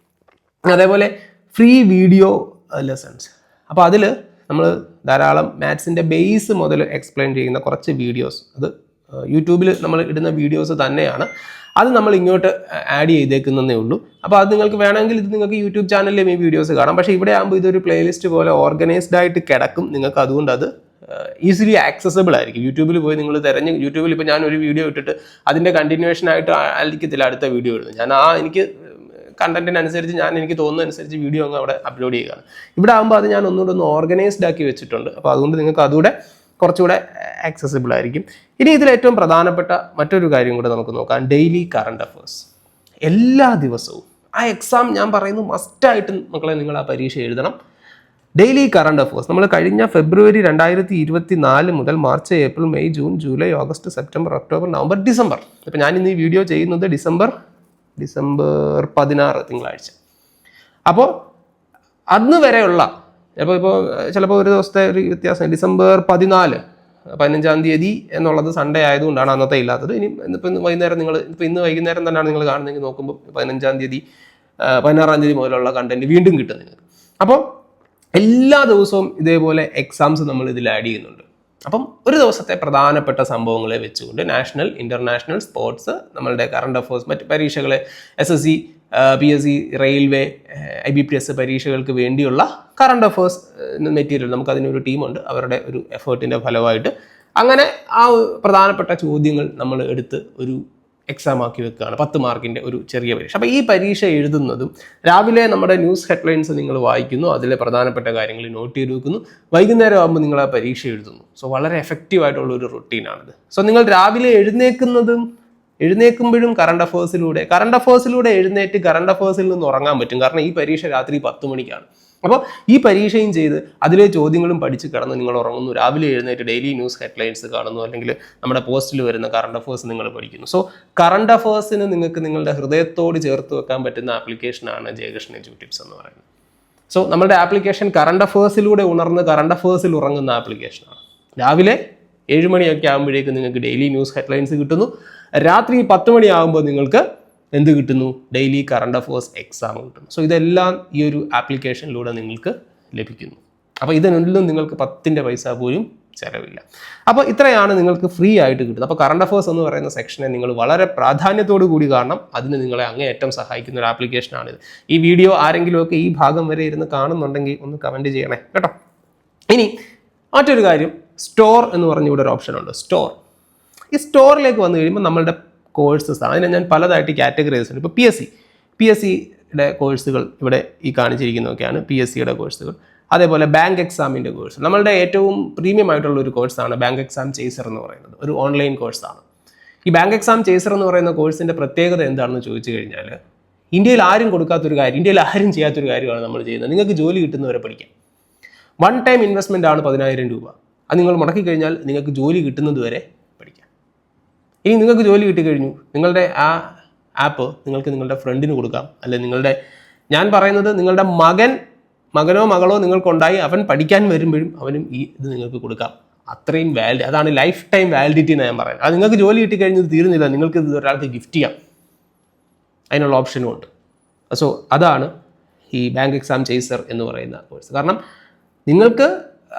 അതേപോലെ ഫ്രീ വീഡിയോ ലെസൺസ്. അപ്പോൾ അതിൽ നമ്മൾ ധാരാളം മാത്സിൻ്റെ ബേസ് മുതൽ എക്സ്പ്ലെയിൻ ചെയ്യുന്ന കുറച്ച് വീഡിയോസ്, അത് യൂട്യൂബിൽ നമ്മൾ ഇടുന്ന വീഡിയോസ് തന്നെയാണ്, അത് നമ്മൾ ഇങ്ങോട്ട് ആഡ് ചെയ്തേക്കുന്നതേ ഉള്ളൂ. അപ്പോൾ അത് നിങ്ങൾക്ക് വേണമെങ്കിൽ ഇത് നിങ്ങൾക്ക് യൂട്യൂബ് ചാനലിലും ഈ വീഡിയോസ് കാണാം. പക്ഷേ ഇവിടെ ആകുമ്പോൾ ഇതൊരു പ്ലേലിസ്റ്റ് പോലെ ഓർഗനൈസ്ഡ് ആയിട്ട് കിടക്കും. നിങ്ങൾക്ക് അതുകൊണ്ട് അത് ഈസിലി ആക്സസിബിൾ ആയിരിക്കും. യൂട്യൂബിൽ പോയി നിങ്ങൾ തിരഞ്ഞ്, യൂട്യൂബിൽ ഇപ്പോൾ ഞാൻ ഒരു വീഡിയോ ഇട്ടിട്ട് അതിൻ്റെ കണ്ടിന്യൂഷൻ ആയിട്ട് ആയിരിക്കത്തില്ല അടുത്ത വീഡിയോ ഇടുന്നത്. ഞാൻ എനിക്ക് കണ്ടന്റിനനുസരിച്ച് എനിക്ക് തോന്നുന്ന അനുസരിച്ച് വീഡിയോ അങ്ങ് അവിടെ അപ്ലോഡ് ചെയ്യുകയാണ്. ഇവിടെ ആകുമ്പോൾ അത് ഞാൻ ഒന്നുകൂടെ ഒന്ന് ഓർഗനൈസ്ഡ് ആക്കി വെച്ചിട്ടുണ്ട്. അപ്പോൾ അതുകൊണ്ട് നിങ്ങൾക്ക് അതുകൂടെ കുറച്ചുകൂടെ ആക്സസിബിൾ ആയിരിക്കും. ഇനി ഇതിൽ ഏറ്റവും പ്രധാനപ്പെട്ട മറ്റൊരു കാര്യം കൂടെ നമുക്ക് നോക്കാം, ഡെയിലി കറണ്ട് അഫേഴ്സ്. എല്ലാ ദിവസവും ആ എക്സാം ഞാൻ പറയുന്നു മസ്റ്റായിട്ട് മക്കളെ നിങ്ങൾ ആ പരീക്ഷ എഴുതണം. ഡെയിലി കറണ്ട് അഫേഴ്സ് നമ്മൾ കഴിഞ്ഞ ഫെബ്രുവരി 2024 മുതൽ March, April, May, June, July, August, September, October, November, December. ഇപ്പം ഞാൻ ഇന്ന് ഈ വീഡിയോ ചെയ്യുന്നത് ഡിസംബർ 16 തിങ്കളാഴ്ച. അപ്പോൾ അന്ന് വരെയുള്ള ഇപ്പോൾ ചിലപ്പോൾ ഒരു ദിവസത്തെ ഒരു വ്യത്യാസം, ഡിസംബർ 15 തീയതി എന്നുള്ളത് സൺഡേ ആയതുകൊണ്ടാണ് അന്നത്തെ ഇല്ലാത്തത്. ഇന്ന് വൈകുന്നേരം ഇന്ന് വൈകുന്നേരം തന്നെയാണ് നിങ്ങൾ കാണുന്നതെങ്കിൽ നോക്കുമ്പോൾ 16 തീയതി 16 തീയതി മുതലുള്ള കണ്ടന്റ് വീണ്ടും കിട്ടും നിങ്ങൾക്ക്. അപ്പോൾ എല്ലാ ദിവസവും ഇതേപോലെ എക്സാംസ് നമ്മൾ ഇതിൽ ആഡ് ചെയ്യുന്നുണ്ട്. അപ്പം ഒരു ദിവസത്തെ പ്രധാനപ്പെട്ട സംഭവങ്ങളെ വെച്ചുകൊണ്ട് നാഷണൽ, ഇന്റർനാഷണൽ, സ്പോർട്സ്, നമ്മളുടെ കറണ്ട് അഫേഴ്സ്, മറ്റ് പരീക്ഷകളെ SSC, PSC, റെയിൽവേ, IBPS പരീക്ഷകൾക്ക് വേണ്ടിയുള്ള കറണ്ട് അഫേഴ്സ് മെറ്റീരിയൽ, നമുക്കതിനൊരു ടീമുണ്ട്, അവരുടെ ഒരു എഫേർട്ടിൻ്റെ ഫലമായിട്ട് അങ്ങനെ ആ പ്രധാനപ്പെട്ട ചോദ്യങ്ങൾ നമ്മൾ എടുത്ത് ഒരു എക്സാം ആക്കി വെക്കുകയാണ്. 10 മാർക്കിൻ്റെ ഒരു ചെറിയ പരീക്ഷ. അപ്പോൾ ഈ പരീക്ഷ എഴുതുന്നതും രാവിലെ നമ്മുടെ ന്യൂസ് ഹെഡ്ലൈൻസ് നിങ്ങൾ വായിക്കുന്നു, അതിലെ പ്രധാനപ്പെട്ട കാര്യങ്ങൾ നോട്ട് ചെയ്ത് വെക്കുന്നു, വൈകുന്നേരം ആകുമ്പോൾ നിങ്ങൾ ആ പരീക്ഷ എഴുതുന്നു. സോ വളരെ എഫക്റ്റീവ് ആയിട്ടുള്ള ഒരു റൊട്ടീനാണിത്. സോ നിങ്ങൾ രാവിലെ എഴുന്നേൽക്കുമ്പോഴും കറണ്ട് അഫേഴ്സിലൂടെ എഴുന്നേറ്റ് കറണ്ട് അഫേഴ്സിൽ നിന്ന് ഉറങ്ങാൻ പറ്റും. കാരണം ഈ പരീക്ഷ രാത്രി 10 മണിക്കാണ്. അപ്പോൾ ഈ പരീക്ഷയും ചെയ്ത് അതിലെ ചോദ്യങ്ങളും പഠിച്ച് കിടന്ന് നിങ്ങൾ ഉറങ്ങുന്നു, രാവിലെ എഴുന്നേറ്റ് ഡെയിലി ന്യൂസ് ഹെഡ്ലൈൻസ് കാണുന്നു, അല്ലെങ്കിൽ നമ്മുടെ പോസ്റ്റിൽ വരുന്ന കറണ്ട് അഫേഴ്സ് നിങ്ങൾ പഠിക്കുന്നു. സോ കറണ്ട് അഫേഴ്സിന് നിങ്ങൾക്ക് നിങ്ങളുടെ ഹൃദയത്തോട് ചേർത്ത് വെക്കാൻ പറ്റുന്ന ആപ്ലിക്കേഷനാണ് ജയകൃഷ്ണൻ എഡ്യൂ ടിപ്സ് എന്ന് പറയുന്നത്. സോ നമ്മുടെ ആപ്ലിക്കേഷൻ കറണ്ട് അഫേഴ്സിലൂടെ ഉണർന്ന് കറണ്ട് അഫേഴ്സിൽ ഉറങ്ങുന്ന ആപ്ലിക്കേഷനാണ്. രാവിലെ 7 മണിയൊക്കെ ആകുമ്പോഴേക്കും നിങ്ങൾക്ക് ഡെയിലി ന്യൂസ് ഹെഡ്ലൈൻസ് കിട്ടുന്നു, രാത്രി 10 മണിയാകുമ്പോൾ നിങ്ങൾക്ക് എന്ത് കിട്ടുന്നു? ഡെയിലി കറണ്ട് അഫേഴ്സ് എക്സാം കിട്ടുന്നു. സോ ഇതെല്ലാം ഈ ഒരു ആപ്ലിക്കേഷനിലൂടെ നിങ്ങൾക്ക് ലഭിക്കുന്നു. അപ്പോൾ ഇതിനൊന്നും നിങ്ങൾക്ക് 10 പൈസ പോലും ചിലവില്ല. അപ്പോൾ ഇത്രയാണ് നിങ്ങൾക്ക് ഫ്രീ ആയിട്ട് കിട്ടുന്നത്. അപ്പോൾ കറണ്ട് അഫേഴ്സ് എന്ന് പറയുന്ന സെക്ഷനെ നിങ്ങൾ വളരെ പ്രാധാന്യത്തോടു കൂടി കാണണം. അതിന് നിങ്ങളെ അങ്ങേയറ്റം സഹായിക്കുന്ന ഒരു ആപ്ലിക്കേഷനാണിത്. ഈ വീഡിയോ ആരെങ്കിലുമൊക്കെ ഈ ഭാഗം വരെ ഇരുന്ന് കാണുന്നുണ്ടെങ്കിൽ ഒന്ന് കമൻറ്റ് ചെയ്യണേ കേട്ടോ. ഇനി മറ്റൊരു കാര്യം, സ്റ്റോർ എന്ന് പറഞ്ഞ ഇവിടെ ഒരു ഓപ്ഷൻ ഉണ്ട്, സ്റ്റോർ. ഈ സ്റ്റോറിലേക്ക് വന്നു കഴിയുമ്പോൾ നമ്മളുടെ കോഴ്സസ്, അതിനെ ഞാൻ പലതായിട്ട് കാറ്റഗറൈസ് ഉണ്ട്. ഇപ്പോൾ PSCയുടെ കോഴ്സുകൾ ഇവിടെ ഈ കാണിച്ചിരിക്കുന്നതൊക്കെയാണ് PSCയുടെ കോഴ്സുകൾ. അതേപോലെ ബാങ്ക് എക്സാമിൻ്റെ കോഴ്സ്, നമ്മളുടെ ഏറ്റവും പ്രീമിയം ആയിട്ടുള്ള ഒരു കോഴ്സാണ് ബാങ്ക് എക്സാം ചേസർ എന്ന് പറയുന്നത്, ഒരു ഓൺലൈൻ കോഴ്സാണ്. ഈ ബാങ്ക് എക്സാം ചേസർ എന്ന് പറയുന്ന കോഴ്സിൻ്റെ പ്രത്യേകത എന്താണെന്ന് ചോദിച്ചു കഴിഞ്ഞാൽ, ഇന്ത്യയിൽ ആരും കൊടുക്കാത്തൊരു കാര്യം, ഇന്ത്യയിൽ ആരും ചെയ്യാത്തൊരു കാര്യമാണ് നമ്മൾ ചെയ്യുന്നത്. നിങ്ങൾക്ക് ജോലി കിട്ടുന്നവരെ പഠിക്കാം. 1 ടൈം ഇൻവെസ്റ്റ്മെൻ്റ് ആണ് 10,000 രൂപ. അത് നിങ്ങൾ മുടക്കി കഴിഞ്ഞാൽ നിങ്ങൾക്ക് ജോലി കിട്ടുന്നത് വരെ പഠിക്കാം. ഇനി നിങ്ങൾക്ക് ജോലി കിട്ടിക്കഴിഞ്ഞു, നിങ്ങളുടെ ആ ആപ്പ് നിങ്ങൾക്ക് നിങ്ങളുടെ ഫ്രണ്ടിന് കൊടുക്കാം. അല്ലെങ്കിൽ ഞാൻ പറയുന്നത് നിങ്ങളുടെ മകനോ മകളോ നിങ്ങൾക്കുണ്ടായി അവൻ പഠിക്കാൻ വരുമ്പോഴും അവനും ഈ ഇത് നിങ്ങൾക്ക് കൊടുക്കാം. അത്രയും അതാണ് ലൈഫ് ടൈം വാലിഡിറ്റി എന്ന് ഞാൻ പറയുന്നത്. അത് നിങ്ങൾക്ക് ജോലി കിട്ടിക്കഴിഞ്ഞത് തീരുന്നില്ല, നിങ്ങൾക്ക് ഇത് ഒരാൾക്ക് ഗിഫ്റ്റ് ചെയ്യാം, അതിനുള്ള ഓപ്ഷനും ഉണ്ട്. സോ അതാണ് ഈ ബാങ്ക് എക്സാം ചേസർ എന്ന് പറയുന്ന കോഴ്സ്. കാരണം നിങ്ങൾക്ക്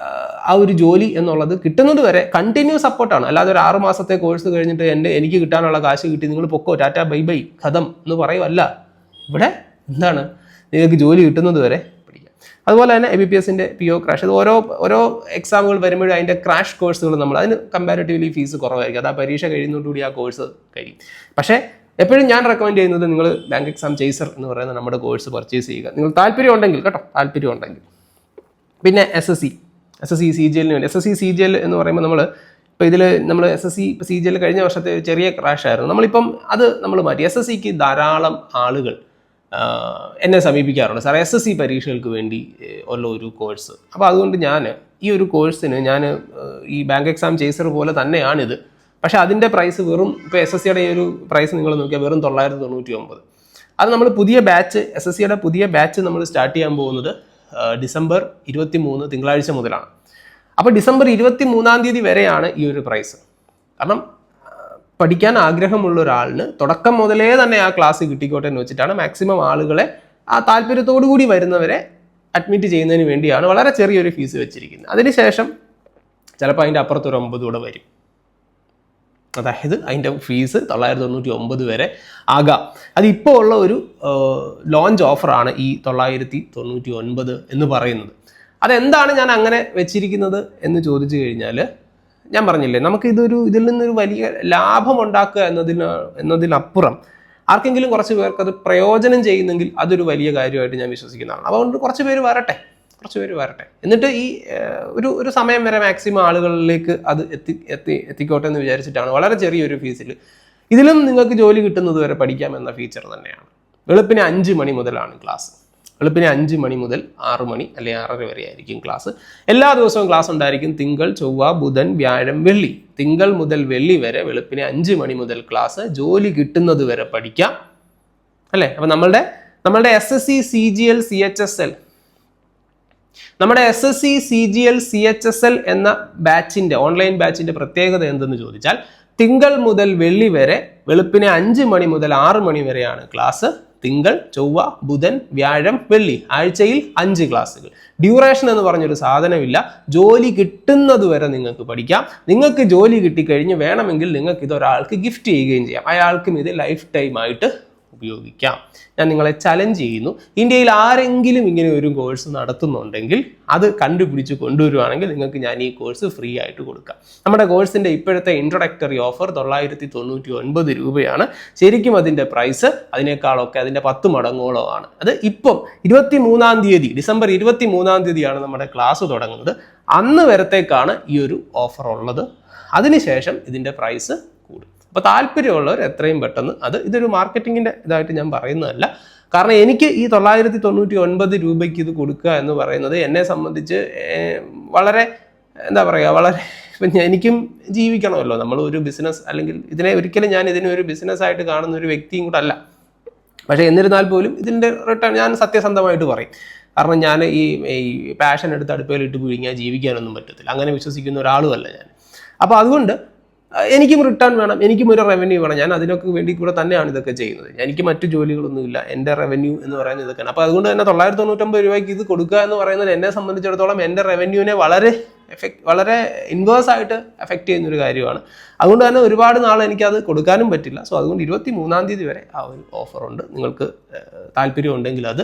ആ ഒരു ജോലി എന്നുള്ളത് കിട്ടുന്നത് വരെ കണ്ടിന്യൂസ് സപ്പോർട്ടാണ്. അല്ലാതെ ഒരു 6 മാസത്തെ കോഴ്സ് കഴിഞ്ഞിട്ട് എനിക്ക് കിട്ടാനുള്ള കാശ് കിട്ടി, നിങ്ങൾ പൊക്കോ, ടാറ്റ ബൈ ബൈ ഖതം എന്ന് പറയുമല്ല. ഇവിടെ എന്താണ്, നിങ്ങൾക്ക് ജോലി കിട്ടുന്നത് വരെ പഠിക്കാം. അതുപോലെ തന്നെ IBPSൻ്റെ PO ക്രാഷ്, അത് ഓരോ എക്സാമുകൾ വരുമ്പോഴും അതിൻ്റെ ക്രാഷ് കോഴ്സുകൾ അതിന് കമ്പാരിറ്റീവ്ലി ഫീസ് കുറവായിരിക്കും. അത് ആ പരീക്ഷ കഴിയുന്നതോടുകൂടി ആ കോഴ്സ് കഴിയും. പക്ഷേ എപ്പോഴും ഞാൻ റെക്കമെൻഡ് ചെയ്യുന്നത് നിങ്ങൾ ബാങ്ക് എക്സാം ചേസർ എന്ന് പറയുന്ന നമ്മുടെ കോഴ്സ് പർച്ചേസ് ചെയ്യുക, നിങ്ങൾ താല്പര്യം ഉണ്ടെങ്കിൽ കേട്ടോ, താല്പര്യം ഉണ്ടെങ്കിൽ. പിന്നെ SSC CGL വേണ്ടി, SSC CGL എന്ന് പറയുമ്പോൾ ഇപ്പോൾ നമ്മൾ SSC CGL കഴിഞ്ഞ വർഷത്തെ ചെറിയ ക്രാഷ് ആയിരുന്നു. നമ്മളിപ്പം അത് നമ്മൾ മാറ്റി. SSCക്ക് ധാരാളം ആളുകൾ എന്നെ സമീപിക്കാറുണ്ട്, സാർ SSC പരീക്ഷകൾക്ക് വേണ്ടി ഉള്ള ഒരു കോഴ്സ്. അപ്പോൾ അതുകൊണ്ട് ഈ ഒരു കോഴ്സിന് ഈ ബാങ്ക് എക്സാം ചേസർ പോലെ തന്നെയാണിത്. പക്ഷേ അതിൻ്റെ പ്രൈസ് വെറും, ഇപ്പോൾ SSCയുടെ ഈ ഒരു പ്രൈസ് നിങ്ങൾ നോക്കിയാൽ വെറും 999. അത് നമ്മൾ പുതിയ ബാച്ച്, SSCയുടെ പുതിയ ബാച്ച് നമ്മൾ സ്റ്റാർട്ട് ചെയ്യാൻ പോകുന്നത് ഡിസംബർ 23 തിങ്കളാഴ്ച മുതലാണ്. അപ്പോൾ ഡിസംബർ 23 തീയതി വരെയാണ് ഈ ഒരു പ്രൈസ്. കാരണം പഠിക്കാൻ ആഗ്രഹമുള്ള ഒരാളിന് തുടക്കം മുതലേ തന്നെ ആ ക്ലാസ് കിട്ടിക്കോട്ടെ എന്ന് വെച്ചിട്ടാണ് മാക്സിമം ആളുകളെ ആ താല്പര്യത്തോടു കൂടി വരുന്നവരെ അഡ്മിറ്റ് ചെയ്യുന്നതിന് വേണ്ടിയാണ് വളരെ ചെറിയൊരു ഫീസ് വെച്ചിരിക്കുന്നത്. അതിനുശേഷം ചിലപ്പോൾ അതിൻ്റെ അപ്പുറത്തൊരു 9 കൂടെ വരും. അതായത് അതിൻ്റെ ഫീസ് 999 വരെ ആകാം. അതിപ്പോൾ ഉള്ള ഒരു ലോഞ്ച് ഓഫറാണ് ഈ 999 എന്ന് പറയുന്നത്. അതെന്താണ് ഞാൻ അങ്ങനെ വെച്ചിരിക്കുന്നത് എന്ന് ചോദിച്ചു കഴിഞ്ഞാൽ, ഞാൻ പറഞ്ഞില്ലേ, നമുക്ക് ഇതിൽ നിന്നൊരു വലിയ ലാഭം ഉണ്ടാക്കുക എന്നതിനപ്പുറം ആർക്കെങ്കിലും കുറച്ച് പേർക്ക് അത് പ്രയോജനം ചെയ്യുന്നെങ്കിൽ അതൊരു വലിയ കാര്യമായിട്ട് ഞാൻ വിശ്വസിക്കുന്നതാണ്. അതുകൊണ്ട് കുറച്ച് പേര് വരട്ടെ. എന്നിട്ട് ഈ ഒരു സമയം വരെ മാക്സിമം ആളുകളിലേക്ക് അത് എത്തിക്കോട്ടെ എന്ന് വിചാരിച്ചിട്ടാണ് വളരെ ചെറിയൊരു ഫീസിൽ ഇതിലും നിങ്ങൾക്ക് ജോലി കിട്ടുന്നത് വരെ പഠിക്കാം എന്ന ഫീച്ചർ തന്നെയാണ്. വെളുപ്പിന് 5 മണി മുതലാണ് ക്ലാസ്. വെളുപ്പിന് 5 മണി മുതൽ 6 മണി അല്ലെങ്കിൽ 6:30 വരെ ആയിരിക്കും ക്ലാസ്. എല്ലാ ദിവസവും ക്ലാസ് ഉണ്ടായിരിക്കും. തിങ്കൾ, ചൊവ്വ, ബുധൻ, വ്യാഴം, വെള്ളി. തിങ്കൾ മുതൽ വെള്ളി വരെ വെളുപ്പിന് 5 മണി മുതൽ ക്ലാസ്. ജോലി കിട്ടുന്നത് വരെ പഠിക്കാം അല്ലേ? അപ്പം നമ്മളുടെ SSC CGL CHSL നമ്മുടെ SSC CGL CHSL എന്ന ബാച്ചിന്റെ ഓൺലൈൻ ബാച്ചിന്റെ പ്രത്യേകത എന്തെന്ന് ചോദിച്ചാൽ, തിങ്കൾ മുതൽ വെള്ളി വരെ വെളുപ്പിന് 5 മണി മുതൽ 6 മണി വരെയാണ് ക്ലാസ്. തിങ്കൾ, ചൊവ്വ, ബുധൻ, വ്യാഴം, വെള്ളി. ആഴ്ചയിൽ 5 ക്ലാസ്സുകൾ. ഡ്യൂറേഷൻ എന്ന് പറഞ്ഞൊരു സാധനമില്ല. ജോലി കിട്ടുന്നത് വരെ നിങ്ങൾക്ക് പഠിക്കാം. നിങ്ങൾക്ക് ജോലി കിട്ടിക്കഴിഞ്ഞ് വേണമെങ്കിൽ നിങ്ങൾക്ക് ഇതൊരാൾക്ക് ഗിഫ്റ്റ് ചെയ്യുകയും ചെയ്യാം. അയാൾക്കും ഇത് ലൈഫ് ടൈം ആയിട്ട് ഉപയോഗിക്കാം. ഞാൻ നിങ്ങളെ ചലഞ്ച് ചെയ്യുന്നു, ഇന്ത്യയിൽ ആരെങ്കിലും ഇങ്ങനെ ഒരു കോഴ്സ് നടത്തുന്നുണ്ടെങ്കിൽ അത് കണ്ടുപിടിച്ച് കൊണ്ടുവരുവാണെങ്കിൽ നിങ്ങൾക്ക് ഞാൻ ഈ കോഴ്സ് ഫ്രീ ആയിട്ട് കൊടുക്കാം. നമ്മുടെ കോഴ്സിൻ്റെ ഇപ്പോഴത്തെ ഇൻട്രൊഡക്ടറി ഓഫർ 999 രൂപയാണ്. ശരിക്കും അതിൻ്റെ പ്രൈസ് അതിനേക്കാളൊക്കെ അതിൻ്റെ 10 മടങ്ങോളം ആണ്. അത് ഇപ്പം 23-ാം തീയതി, ഡിസംബർ 23-ാം തീയതിയാണ് നമ്മുടെ ക്ലാസ് തുടങ്ങുന്നത്. അന്ന് വരത്തേക്കാണ് ഈ ഒരു ഓഫർ ഉള്ളത്. അതിനുശേഷം ഇതിൻ്റെ പ്രൈസ് കൂടും. അപ്പോൾ താല്പര്യമുള്ളവർ എത്രയും പെട്ടെന്ന് ഇതൊരു മാർക്കറ്റിങ്ങിൻ്റെ ഇതായിട്ട് ഞാൻ പറയുന്നതല്ല. കാരണം എനിക്ക് ഈ 999 രൂപയ്ക്ക് ഇത് കൊടുക്കുക എന്ന് പറയുന്നത് എന്നെ സംബന്ധിച്ച് വളരെ എന്താ പറയുക, വളരെ എനിക്കും ജീവിക്കണമല്ലോ. നമ്മൾ ഒരു ബിസിനസ് അല്ലെങ്കിൽ ഒരിക്കലും ഞാൻ ഇതിനൊരു ബിസിനസ്സായിട്ട് കാണുന്ന ഒരു വ്യക്തിയും കൂടെ അല്ല. പക്ഷേ എന്നിരുന്നാൽ പോലും ഇതിൻ്റെ റിട്ടേൺ ഞാൻ സത്യസന്ധമായിട്ട് പറയും. കാരണം ഞാൻ ഈ പാഷൻ എടുത്ത് അടുപ്പയിലിട്ട് പിഴിഞ്ഞാൽ ജീവിക്കാനൊന്നും പറ്റത്തില്ല. അങ്ങനെ വിശ്വസിക്കുന്ന ഒരാളുമല്ല ഞാൻ. അപ്പോൾ അതുകൊണ്ട് എനിക്കും റിട്ടേൺ വേണം, എനിക്കും ഒരു റവന്യൂ വേണം. ഞാൻ അതിനൊക്കെ വേണ്ടി കൂടെ തന്നെയാണ് ഇതൊക്കെ ചെയ്യുന്നത്. എനിക്ക് മറ്റു ജോലികളൊന്നുമില്ല. എൻ്റെ റവന്യൂ എന്ന് പറയുന്നത് ഇതൊക്കെയാണ്. അപ്പോൾ അതുകൊണ്ട് തന്നെ 999 രൂപയ്ക്ക് ഇത് കൊടുക്കുക എന്ന് പറയുന്നത് എന്നെ സംബന്ധിച്ചിടത്തോളം എൻ്റെ റവന്യൂവിനെ വളരെ ഇൻവേഴ്സ് ആയിട്ട് എഫക്റ്റ് ചെയ്യുന്നൊരു കാര്യമാണ്. അതുകൊണ്ട് തന്നെ ഒരുപാട് നാൾ എനിക്കത് കൊടുക്കാനും പറ്റില്ല. സോ അതുകൊണ്ട് 23-ാം തീയതി വരെ ആ ഒരു ഓഫറുണ്ട്. നിങ്ങൾക്ക് താല്പര്യം ഉണ്ടെങ്കിൽ അത്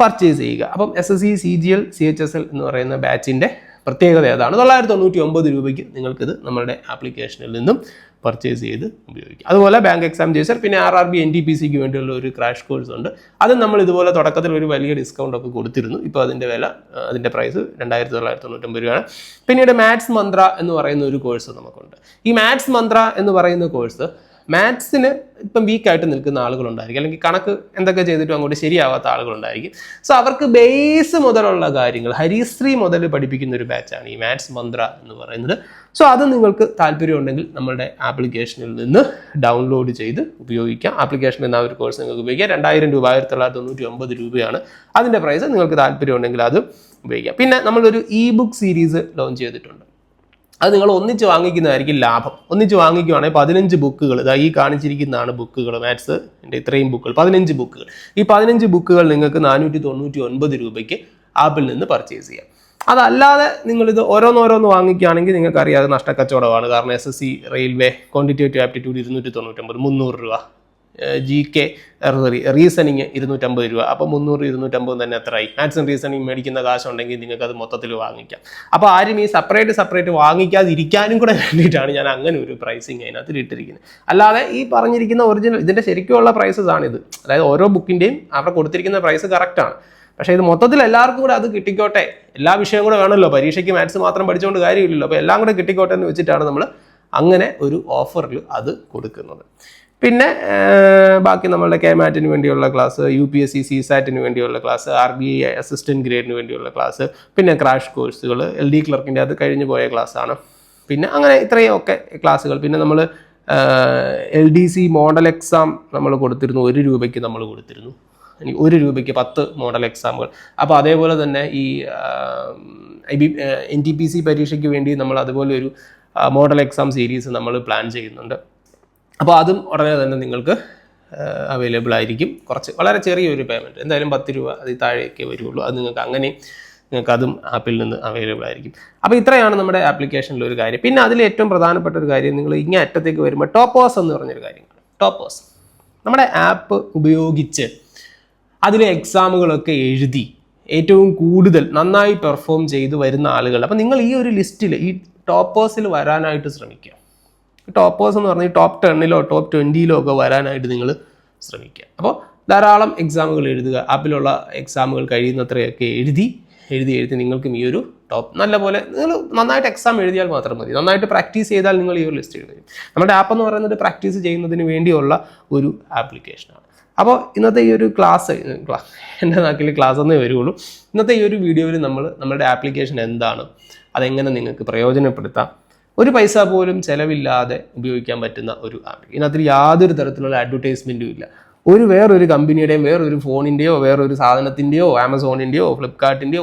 പർച്ചേസ് ചെയ്യുക. അപ്പം SSC CGL CHSL എന്ന് പറയുന്ന ബാച്ചിൻ്റെ പ്രത്യേകത ഏതാണ്? 999 രൂപയ്ക്ക് നിങ്ങൾക്കിത് നമ്മളുടെ ആപ്ലിക്കേഷനിൽ നിന്നും പർച്ചേസ് ചെയ്ത് ഉപയോഗിക്കാം. അതുപോലെ ബാങ്ക് എക്സാം ജേസർ, പിന്നെ RRB NTPCക്ക് വേണ്ടിയുള്ള ഒരു ക്രാഷ് കോഴ്സ് ഉണ്ട്. അത് നമ്മൾ ഇതുപോലെ തുടക്കത്തിൽ ഒരു വലിയ ഡിസ്കൗണ്ട് ഒക്കെ കൊടുത്തിരുന്നു. ഇപ്പോൾ അതിൻ്റെ പ്രൈസ് 2999 രൂപയാണ്. പിന്നീട് മാത്സ് മന്ത്ര എന്ന് പറയുന്ന ഒരു കോഴ്സ് നമുക്കുണ്ട്. ഈ മാത്സ് മന്ത്ര എന്ന് പറയുന്ന കോഴ്സ് മാത്സിന് ഇപ്പം വീക്കായിട്ട് നിൽക്കുന്ന ആളുകളുണ്ടായിരിക്കും, അല്ലെങ്കിൽ കണക്ക് എന്തൊക്കെ ചെയ്തിട്ടും അങ്ങോട്ട് ശരിയാവാത്ത ആളുകളുണ്ടായിരിക്കും. സോ അവർക്ക് ബേസ് മുതലുള്ള കാര്യങ്ങൾ ഹരിശ്രീ മുതൽ പഠിപ്പിക്കുന്ന ഒരു ബാച്ചാണ് ഈ മാത്സ് മന്ത്ര എന്ന് പറയുന്നത്. സോ അത് നിങ്ങൾക്ക് താല്പര്യമുണ്ടെങ്കിൽ നമ്മളുടെ ആപ്ലിക്കേഷനിൽ നിന്ന് ഡൗൺലോഡ് ചെയ്ത് ഉപയോഗിക്കാം. ആപ്ലിക്കേഷനിൽ നിന്ന് ആ ഒരു കോഴ്സ് നിങ്ങൾക്ക് ഉപയോഗിക്കാം. 2000 രൂപ 1999 രൂപയാണ് അതിൻ്റെ പ്രൈസ്. നിങ്ങൾക്ക് താല്പര്യമുണ്ടെങ്കിൽ അത് ഉപയോഗിക്കാം. പിന്നെ നമ്മളൊരു ബുക്ക് സീരീസ് ലോഞ്ച് ചെയ്തിട്ടുണ്ട്. അത് നിങ്ങൾ ഒന്നിച്ച് വാങ്ങിക്കുന്നതായിരിക്കും ലാഭം. ഒന്നിച്ച് വാങ്ങിക്കുകയാണെങ്കിൽ 15 ബുക്കുകൾ, ഈ കാണിച്ചിരിക്കുന്നതാണ് ബുക്കുകൾ, മാത്സിൻ്റെ ഇത്രയും ബുക്കുകൾ, 15 ബുക്കുകൾ. ഈ 15 ബുക്കുകൾ നിങ്ങൾക്ക് 499 രൂപയ്ക്ക് ആപ്പിൽ നിന്ന് പർച്ചേസ് ചെയ്യാം. അതല്ലാതെ നിങ്ങളിത് ഓരോന്നോരോന്ന് വാങ്ങിക്കുകയാണെങ്കിൽ നിങ്ങൾക്കറിയാം അത് നഷ്ടക്കച്ചവടമാണ്. കാരണം SSC റെയിൽവേ ക്വാണ്ടിറ്റേറ്റീവ് ആപ്റ്റിറ്റ്യൂഡ് 299, 300 രൂപ. GK റീസണിങ് 250 രൂപ. അപ്പോൾ 300 250 തന്നെ എത്രയായി? മാത്സ് ആൻഡ് റീസണിങ് മേടിക്കുന്ന കാശുണ്ടെങ്കിൽ നിങ്ങൾക്ക് അത് മൊത്തത്തിൽ വാങ്ങിക്കാം. അപ്പോൾ ആരും ഈ സെപ്പറേറ്റ് വാങ്ങിക്കാതിരിക്കാനും കൂടെ വേണ്ടിയിട്ടാണ് ഞാൻ അങ്ങനെ ഒരു പ്രൈസിങ് അതിനകത്ത് ഇട്ടിരിക്കുന്നത്. അല്ലാതെ ഈ പറഞ്ഞിരിക്കുന്ന ഒറിജിനൽ ഇതിൻ്റെ ശരിക്കുള്ള പ്രൈസസ് ആണിത്. അതായത് ഓരോ ബുക്കിൻ്റെയും അവിടെ കൊടുത്തിരിക്കുന്ന പ്രൈസ് കറക്റ്റാണ്. പക്ഷേ ഇത് മൊത്തത്തിൽ എല്ലാവർക്കും കൂടെ അത് കിട്ടിക്കോട്ടെ, എല്ലാ വിഷയവും കൂടെ വേണമല്ലോ. പരീക്ഷയ്ക്ക് മാത്സ് മാത്രം പഠിച്ചുകൊണ്ട് കാര്യമില്ലല്ലോ. അപ്പോൾ എല്ലാം കൂടെ കിട്ടിക്കോട്ടെ എന്ന് വെച്ചിട്ടാണ് നമ്മൾ അങ്ങനെ ഒരു ഓഫറിൽ അത് കൊടുക്കുന്നത്. പിന്നെ ബാക്കി നമ്മളുടെ KMATന് വേണ്ടിയുള്ള ക്ലാസ്, UPSC CSATന് വേണ്ടിയുള്ള ക്ലാസ്, RBI അസിസ്റ്റൻറ്റ് ഗ്രേഡിന് വേണ്ടിയുള്ള ക്ലാസ്, പിന്നെ ക്രാഷ് കോഴ്സുകൾ, LD ക്ലർക്കിൻ്റെ അത് കഴിഞ്ഞ് പോയ ക്ലാസ്സാണ്. പിന്നെ അങ്ങനെ ഇത്രയും ഒക്കെ ക്ലാസ്സുകൾ. പിന്നെ നമ്മൾ LDC മോഡൽ എക്സാം നമ്മൾ കൊടുത്തിരുന്നു. 1 രൂപയ്ക്ക് നമ്മൾ കൊടുത്തിരുന്നു. 1 രൂപയ്ക്ക് 10 മോഡൽ എക്സാമുകൾ. അപ്പോൾ അതേപോലെ തന്നെ ഈ NTPC പരീക്ഷയ്ക്ക് വേണ്ടി നമ്മൾ അതുപോലെ ഒരു മോഡൽ എക്സാം സീരീസ് നമ്മൾ പ്ലാൻ ചെയ്യുന്നുണ്ട്. അപ്പോൾ അതും ഉടനെ തന്നെ നിങ്ങൾക്ക് അവൈലബിൾ ആയിരിക്കും. വളരെ ചെറിയൊരു പേയ്മെൻറ്റ്, എന്തായാലും 10 രൂപ അതിൽ താഴെയൊക്കെ വരുള്ളൂ. അത് നിങ്ങൾക്ക് അതും ആപ്പിൽ നിന്ന് അവൈലബിൾ ആയിരിക്കും. അപ്പോൾ ഇത്രയാണ് നമ്മുടെ ആപ്ലിക്കേഷനിൽ ഒരു കാര്യം. പിന്നെ അതിൽ ഏറ്റവും പ്രധാനപ്പെട്ട ഒരു കാര്യം, നിങ്ങൾ ഇങ്ങനെ അറ്റത്തേക്ക് വരുമ്പോൾ ടോപ്പേഴ്സ് എന്ന് പറഞ്ഞൊരു കാര്യമാണ്. ടോപ്പേഴ്സ് നമ്മുടെ ആപ്പ് ഉപയോഗിച്ച് അതിലെ എക്സാമുകളൊക്കെ എഴുതി ഏറ്റവും കൂടുതൽ നന്നായി പെർഫോം ചെയ്ത് വരുന്ന ആളുകൾ. അപ്പോൾ നിങ്ങൾ ഈ ഒരു ലിസ്റ്റിൽ ഈ ടോപ്പേഴ്സിൽ വരാനായിട്ട് ശ്രമിക്കുക. ടോപ്പേഴ്സ് എന്ന് പറഞ്ഞാൽ ടോപ്പ് 10 ടോപ്പ് 20 ഒക്കെ വരാനായിട്ട് നിങ്ങൾ ശ്രമിക്കുക. അപ്പോൾ ധാരാളം എക്സാമുകൾ എഴുതുക. ആപ്പിലുള്ള എക്സാമുകൾ കഴിയുന്നത്രയൊക്കെ എഴുതി നിങ്ങൾക്കും ഈ ഒരു നല്ലപോലെ നിങ്ങൾ നന്നായിട്ട് എക്സാം എഴുതിയാൽ മാത്രം മതി. നന്നായിട്ട് പ്രാക്ടീസ് ചെയ്താൽ നിങ്ങൾ ഈ ഒരു ലിസ്റ്റ് എഴുതും. നമ്മുടെ ആപ്പ് എന്ന് പറയുന്നത് പ്രാക്ടീസ് ചെയ്യുന്നതിന് വേണ്ടിയുള്ള ഒരു ആപ്ലിക്കേഷനാണ്. അപ്പോൾ ഇന്നത്തെ ഈ ഒരു എൻ്റെ നാട്ടിൽ ക്ലാസ് എന്നേ വരുള്ളൂ. ഇന്നത്തെ ഈ ഒരു വീഡിയോയിൽ നമ്മുടെ ആപ്ലിക്കേഷൻ എന്താണ്, അതെങ്ങനെ നിങ്ങൾക്ക് പ്രയോജനപ്പെടുത്താം, ഒരു പൈസ പോലും ചിലവില്ലാതെ ഉപയോഗിക്കാൻ പറ്റുന്ന ഒരു ആപ്പ്. ഇതിനകത്ത് യാതൊരു തരത്തിലുള്ള അഡ്വർടൈസ്മെൻറ്റും ഇല്ല. വേറൊരു കമ്പനിയുടെയും വേറൊരു ഫോണിൻ്റെയോ വേറൊരു സാധനത്തിൻ്റെയോ ആമസോണിൻ്റെയോ ഫ്ലിപ്കാർട്ടിൻ്റെയോ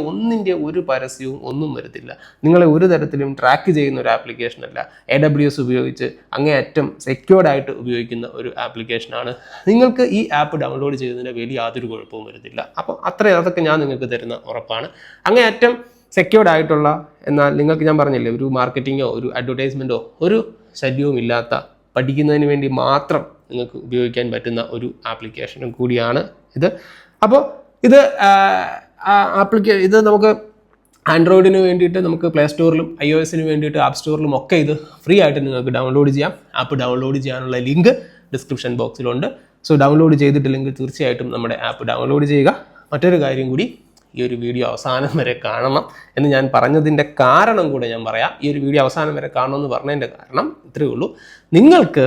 ഒരു പരസ്യവും ഒന്നും വരത്തില്ല. നിങ്ങളെ ഒരു തരത്തിലും ട്രാക്ക് ചെയ്യുന്ന ഒരു ആപ്ലിക്കേഷനല്ല. AWS ഉപയോഗിച്ച് അങ്ങേയറ്റം സെക്യൂർഡ് ആയിട്ട് ഉപയോഗിക്കുന്ന ഒരു ആപ്ലിക്കേഷനാണ്. നിങ്ങൾക്ക് ഈ ആപ്പ് ഡൗൺലോഡ് ചെയ്യുന്നതിന് വലിയ യാതൊരു കുഴപ്പവും വരുന്നില്ല. അപ്പോൾ അതൊക്കെ ഞാൻ നിങ്ങൾക്ക് തരുന്ന ഉറപ്പാണ്. അങ്ങേയറ്റം സെക്യൂർഡ് ആയിട്ടുള്ള, എന്നാൽ നിങ്ങൾക്ക് ഞാൻ പറഞ്ഞില്ലേ, ഒരു മാർക്കറ്റിങ്ങോ ഒരു അഡ്വർടൈസ്മെൻറ്റോ ഒരു ശല്യവും ഇല്ലാത്ത, പഠിക്കുന്നതിന് വേണ്ടി മാത്രം നിങ്ങൾക്ക് ഉപയോഗിക്കാൻ പറ്റുന്ന ഒരു ആപ്ലിക്കേഷനും കൂടിയാണ് ഇത്. അപ്പോൾ ഇത് നമുക്ക് ആൻഡ്രോയിഡിന് വേണ്ടിയിട്ട് നമുക്ക് പ്ലേ സ്റ്റോറിലും iOSന് വേണ്ടിയിട്ട് ആപ്പ് സ്റ്റോറിലും ഒക്കെ ഇത് ഫ്രീ ആയിട്ട് നിങ്ങൾക്ക് ഡൗൺലോഡ് ചെയ്യാം. ആപ്പ് ഡൗൺലോഡ് ചെയ്യാനുള്ള ലിങ്ക് ഡിസ്ക്രിപ്ഷൻ ബോക്സിലുണ്ട്. സോ ഡൗൺലോഡ് ചെയ്തിട്ടില്ലെങ്കിൽ തീർച്ചയായിട്ടും നമ്മുടെ ആപ്പ് ഡൗൺലോഡ് ചെയ്യുക. മറ്റൊരു കാര്യം കൂടി, ഈ ഒരു വീഡിയോ അവസാനം വരെ കാണണം എന്ന് ഞാൻ പറഞ്ഞതിൻ്റെ കാരണം കൂടെ ഞാൻ പറയാം. ഈ ഒരു വീഡിയോ അവസാനം വരെ കാണണമെന്ന് പറഞ്ഞതിൻ്റെ കാരണം ഇത്രയേ ഉള്ളൂ. നിങ്ങൾക്ക്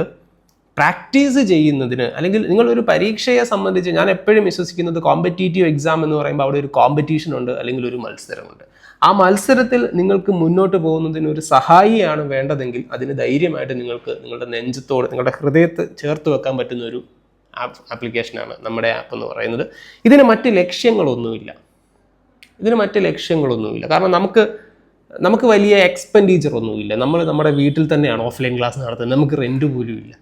പ്രാക്ടീസ് ചെയ്യുന്നതിന്, അല്ലെങ്കിൽ നിങ്ങളൊരു പരീക്ഷയെ സംബന്ധിച്ച് ഞാൻ എപ്പോഴും വിശ്വസിക്കുന്നത്, കോമ്പറ്റീറ്റീവ് എക്സാം എന്ന് പറയുമ്പോൾ അവിടെ ഒരു കോമ്പറ്റീഷൻ ഉണ്ട്, അല്ലെങ്കിൽ ഒരു മത്സരമുണ്ട്. ആ മത്സരത്തിൽ നിങ്ങൾക്ക് മുന്നോട്ട് പോകുന്നതിന് ഒരു സഹായിയാണ് വേണ്ടതെങ്കിൽ അതിന് ധൈര്യമായിട്ട് നിങ്ങൾക്ക് നിങ്ങളുടെ നെഞ്ചത്തോട്, നിങ്ങളുടെ ഹൃദയത്തെ ചേർത്ത് വെക്കാൻ പറ്റുന്ന ഒരു ആപ്ലിക്കേഷനാണ് നമ്മുടെ ആപ്പ് എന്ന് പറയുന്നത്. ഇതിന് മറ്റ് ലക്ഷ്യങ്ങളൊന്നുമില്ല. കാരണം നമുക്ക് വലിയ എക്സ്പെൻഡിച്ചർ ഒന്നുമില്ല. നമ്മുടെ വീട്ടിൽ തന്നെയാണ് ഓഫ്ലൈൻ ക്ലാസ് നടത്തുന്നത്. നമുക്ക് റെൻറ്റ് പോലും ഇല്ല.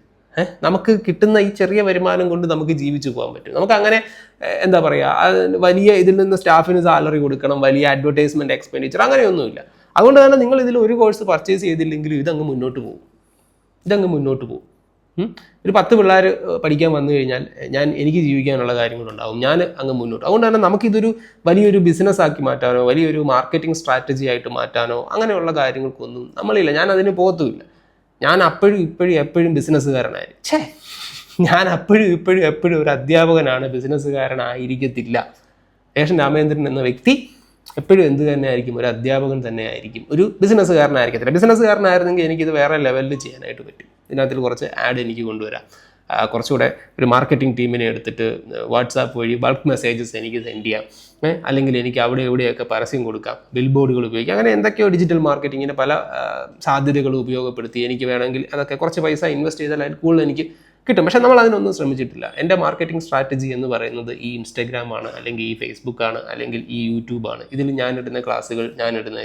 നമുക്ക് കിട്ടുന്ന ഈ ചെറിയ വരുമാനം കൊണ്ട് നമുക്ക് ജീവിച്ചു പോകാൻ പറ്റും. നമുക്ക് അങ്ങനെ എന്താ പറയുക, വലിയ ഇതിൽ നിന്ന് സ്റ്റാഫിന് സാലറി കൊടുക്കണം, വലിയ അഡ്വർടൈസ്മെൻറ്റ് എക്സ്പെൻഡിച്ചർ അങ്ങനെയൊന്നുമില്ല. അതുകൊണ്ട് തന്നെ നിങ്ങൾ ഇതിൽ ഒരു കോഴ്സ് പർച്ചേസ് ചെയ്തില്ലെങ്കിലും ഇതങ്ങ് മുന്നോട്ട് പോകും. ഒരു 10 പിള്ളേർ പഠിക്കാൻ വന്നു കഴിഞ്ഞാൽ എനിക്ക് ജീവിക്കാനുള്ള കാര്യങ്ങളുണ്ടാവും, ഞാൻ അങ്ങ് മുന്നോട്ട്. അതുകൊണ്ട് തന്നെ നമുക്കിതൊരു വലിയൊരു ബിസിനസ് ആക്കി മാറ്റാനോ വലിയൊരു മാർക്കറ്റിംഗ് സ്ട്രാറ്റജി ആയിട്ട് മാറ്റാനോ അങ്ങനെയുള്ള കാര്യങ്ങൾക്കൊന്നും നമ്മളില്ല. ഞാൻ അതിന് പോകത്തുമില്ല. ഞാൻ എപ്പോഴും ബിസിനസ്സുകാരനായിരുന്നു. ഞാൻ എപ്പോഴും ഒരു അധ്യാപകനാണ്, ബിസിനസ്സുകാരനായിരിക്കത്തില്ല. രാമേന്ദ്രൻ എന്ന വ്യക്തി എപ്പോഴും എന്ത് തന്നെ ആയിരിക്കും, ഒരു അധ്യാപകൻ തന്നെ ആയിരിക്കും, ഒരു ബിസിനസ്സുകാരനായിരിക്കത്തില്ല. ബിസിനസ്സുകാരനായിരുന്നെങ്കിൽ എനിക്കിത് വേറെ ലെവലിൽ ചെയ്യാനായിട്ട് പറ്റും. ഇതിനകത്തിൽ കുറച്ച് ആഡ് എനിക്ക് കൊണ്ടുവരാം, കുറച്ചുകൂടെ ഒരു മാർക്കറ്റിംഗ് ടീമിനെ എടുത്തിട്ട് വാട്സാപ്പ് വഴി ബൾക്ക് മെസ്സേജസ് എനിക്ക് സെൻഡ് ചെയ്യാം, അല്ലെങ്കിൽ എനിക്ക് അവിടെ എവിടെയൊക്കെ പരസ്യം കൊടുക്കാം, ബിൽ ബോർഡുകൾ ഉപയോഗിക്കാം. അങ്ങനെ എന്തൊക്കെയോ ഡിജിറ്റൽ മാർക്കറ്റിങ്ങിന് പല സാധ്യതകൾ ഉപയോഗപ്പെടുത്തി എനിക്ക് വേണമെങ്കിൽ അതൊക്കെ കുറച്ച് പൈസ ഇൻവെസ്റ്റ് ചെയ്താൽ അതിൽ കൂടുതൽ എനിക്ക് കിട്ടും. പക്ഷേ നമ്മൾ അതിനൊന്നും ശ്രമിച്ചിട്ടില്ല. എൻ്റെ മാർക്കറ്റിംഗ് സ്ട്രാറ്റജി എന്ന് പറയുന്നത് ഈ ഇൻസ്റ്റാഗ്രാമാണ്, അല്ലെങ്കിൽ ഈ ഫേസ്ബുക്കാണ്, അല്ലെങ്കിൽ ഈ യൂട്യൂബാണ്. ഇതിൽ ഞാനിടുന്ന ക്ലാസ്സുകൾ,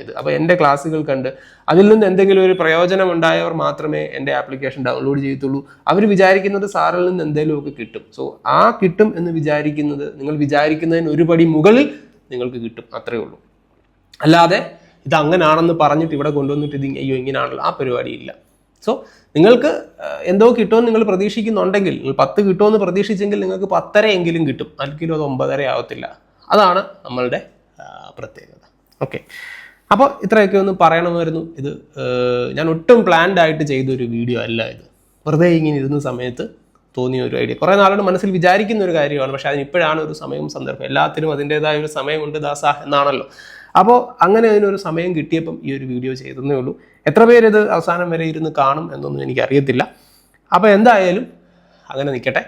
ഇത്. അപ്പോൾ എൻ്റെ ക്ലാസ്സുകൾ കണ്ട് അതിൽ നിന്ന് എന്തെങ്കിലും ഒരു പ്രയോജനം ഉണ്ടായവർ മാത്രമേ എൻ്റെ ആപ്ലിക്കേഷൻ ഡൗൺലോഡ് ചെയ്യത്തുള്ളൂ. അവർ വിചാരിക്കുന്നത് സാറിൽ നിന്ന് എന്തെങ്കിലുമൊക്കെ കിട്ടും. സോ ആ കിട്ടും എന്ന് വിചാരിക്കുന്നത്, നിങ്ങൾ വിചാരിക്കുന്നതിന് ഒരു പടി മുകളിൽ നിങ്ങൾക്ക് കിട്ടും, അത്രയേ ഉള്ളൂ. അല്ലാതെ ഇത് അങ്ങനാണെന്ന് പറഞ്ഞിട്ട് ഇവിടെ കൊണ്ടുവന്നിട്ട് ഇങ്ങനെയാണല്ലോ, ആ പരിപാടിയില്ല. സോ നിങ്ങൾക്ക് എന്തോ കിട്ടുമെന്ന് നിങ്ങൾ പ്രതീക്ഷിക്കുന്നുണ്ടെങ്കിൽ, നിങ്ങൾ 10 കിട്ടുമെന്ന് പ്രതീക്ഷിച്ചെങ്കിൽ നിങ്ങൾക്ക് 10.5 എങ്കിലും കിട്ടും, അല്ലെങ്കിൽ അത് 9.5 ആവത്തില്ല. അതാണ് നമ്മളുടെ പ്രത്യേകത. ഓക്കെ, അപ്പോൾ ഇത്രയൊക്കെ ഒന്ന് പറയണമായിരുന്നു. ഇത് ഞാൻ ഒട്ടും പ്ലാൻഡ് ആയിട്ട് ചെയ്തൊരു വീഡിയോ അല്ല ഇത്. വെറുതെ ഇങ്ങനെ ഇരുന്ന സമയത്ത് തോന്നിയ ഒരു ഐഡിയ. കുറേ നാളുകൊണ്ട് മനസ്സിൽ വിചാരിക്കുന്ന ഒരു കാര്യമാണ്, പക്ഷേ അതിനിപ്പോഴാണ് ഒരു സമയവും സന്ദർഭം. എല്ലാത്തിനും അതിൻ്റെതായ ഒരു സമയമുണ്ട് ദാസ എന്നാണല്ലോ. അപ്പോൾ അങ്ങനെ അതിനൊരു സമയം കിട്ടിയപ്പം ഈ ഒരു വീഡിയോ ചെയ്തതേ ഉള്ളൂ. എത്ര പേര് ഇത് അവസാനം വരെ ഇരുന്ന് കാണും എന്നൊന്നും എനിക്കറിയത്തില്ല. അപ്പോൾ എന്തായാലും അങ്ങനെ നിൽക്കട്ടെ.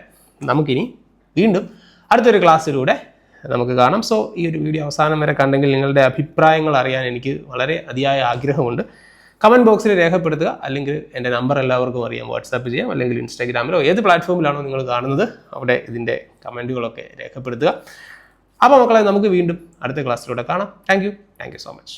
നമുക്കിനി വീണ്ടും അടുത്തൊരു ക്ലാസ്സിലൂടെ നമുക്ക് കാണാം. സോ ഈ ഒരു വീഡിയോ അവസാനം വരെ കണ്ടെങ്കിൽ നിങ്ങളുടെ അഭിപ്രായങ്ങൾ അറിയാൻ എനിക്ക് വളരെ അതിയായ ആഗ്രഹമുണ്ട്. കമൻറ്റ് ബോക്സിൽ രേഖപ്പെടുത്തുക, അല്ലെങ്കിൽ എൻ്റെ നമ്പർ എല്ലാവർക്കും അറിയാം, വാട്സാപ്പ് ചെയ്യാം, അല്ലെങ്കിൽ ഇൻസ്റ്റാഗ്രാമിലോ ഏത് പ്ലാറ്റ്ഫോമിലാണോ നിങ്ങൾ കാണുന്നത് അവിടെ ഇതിൻ്റെ കമൻറ്റുകളൊക്കെ രേഖപ്പെടുത്തുക. അപ്പോൾ മക്കളെ, നമുക്ക് വീണ്ടും അടുത്ത ക്ലാസ്സിലൂടെ കാണാം. Thank you so much.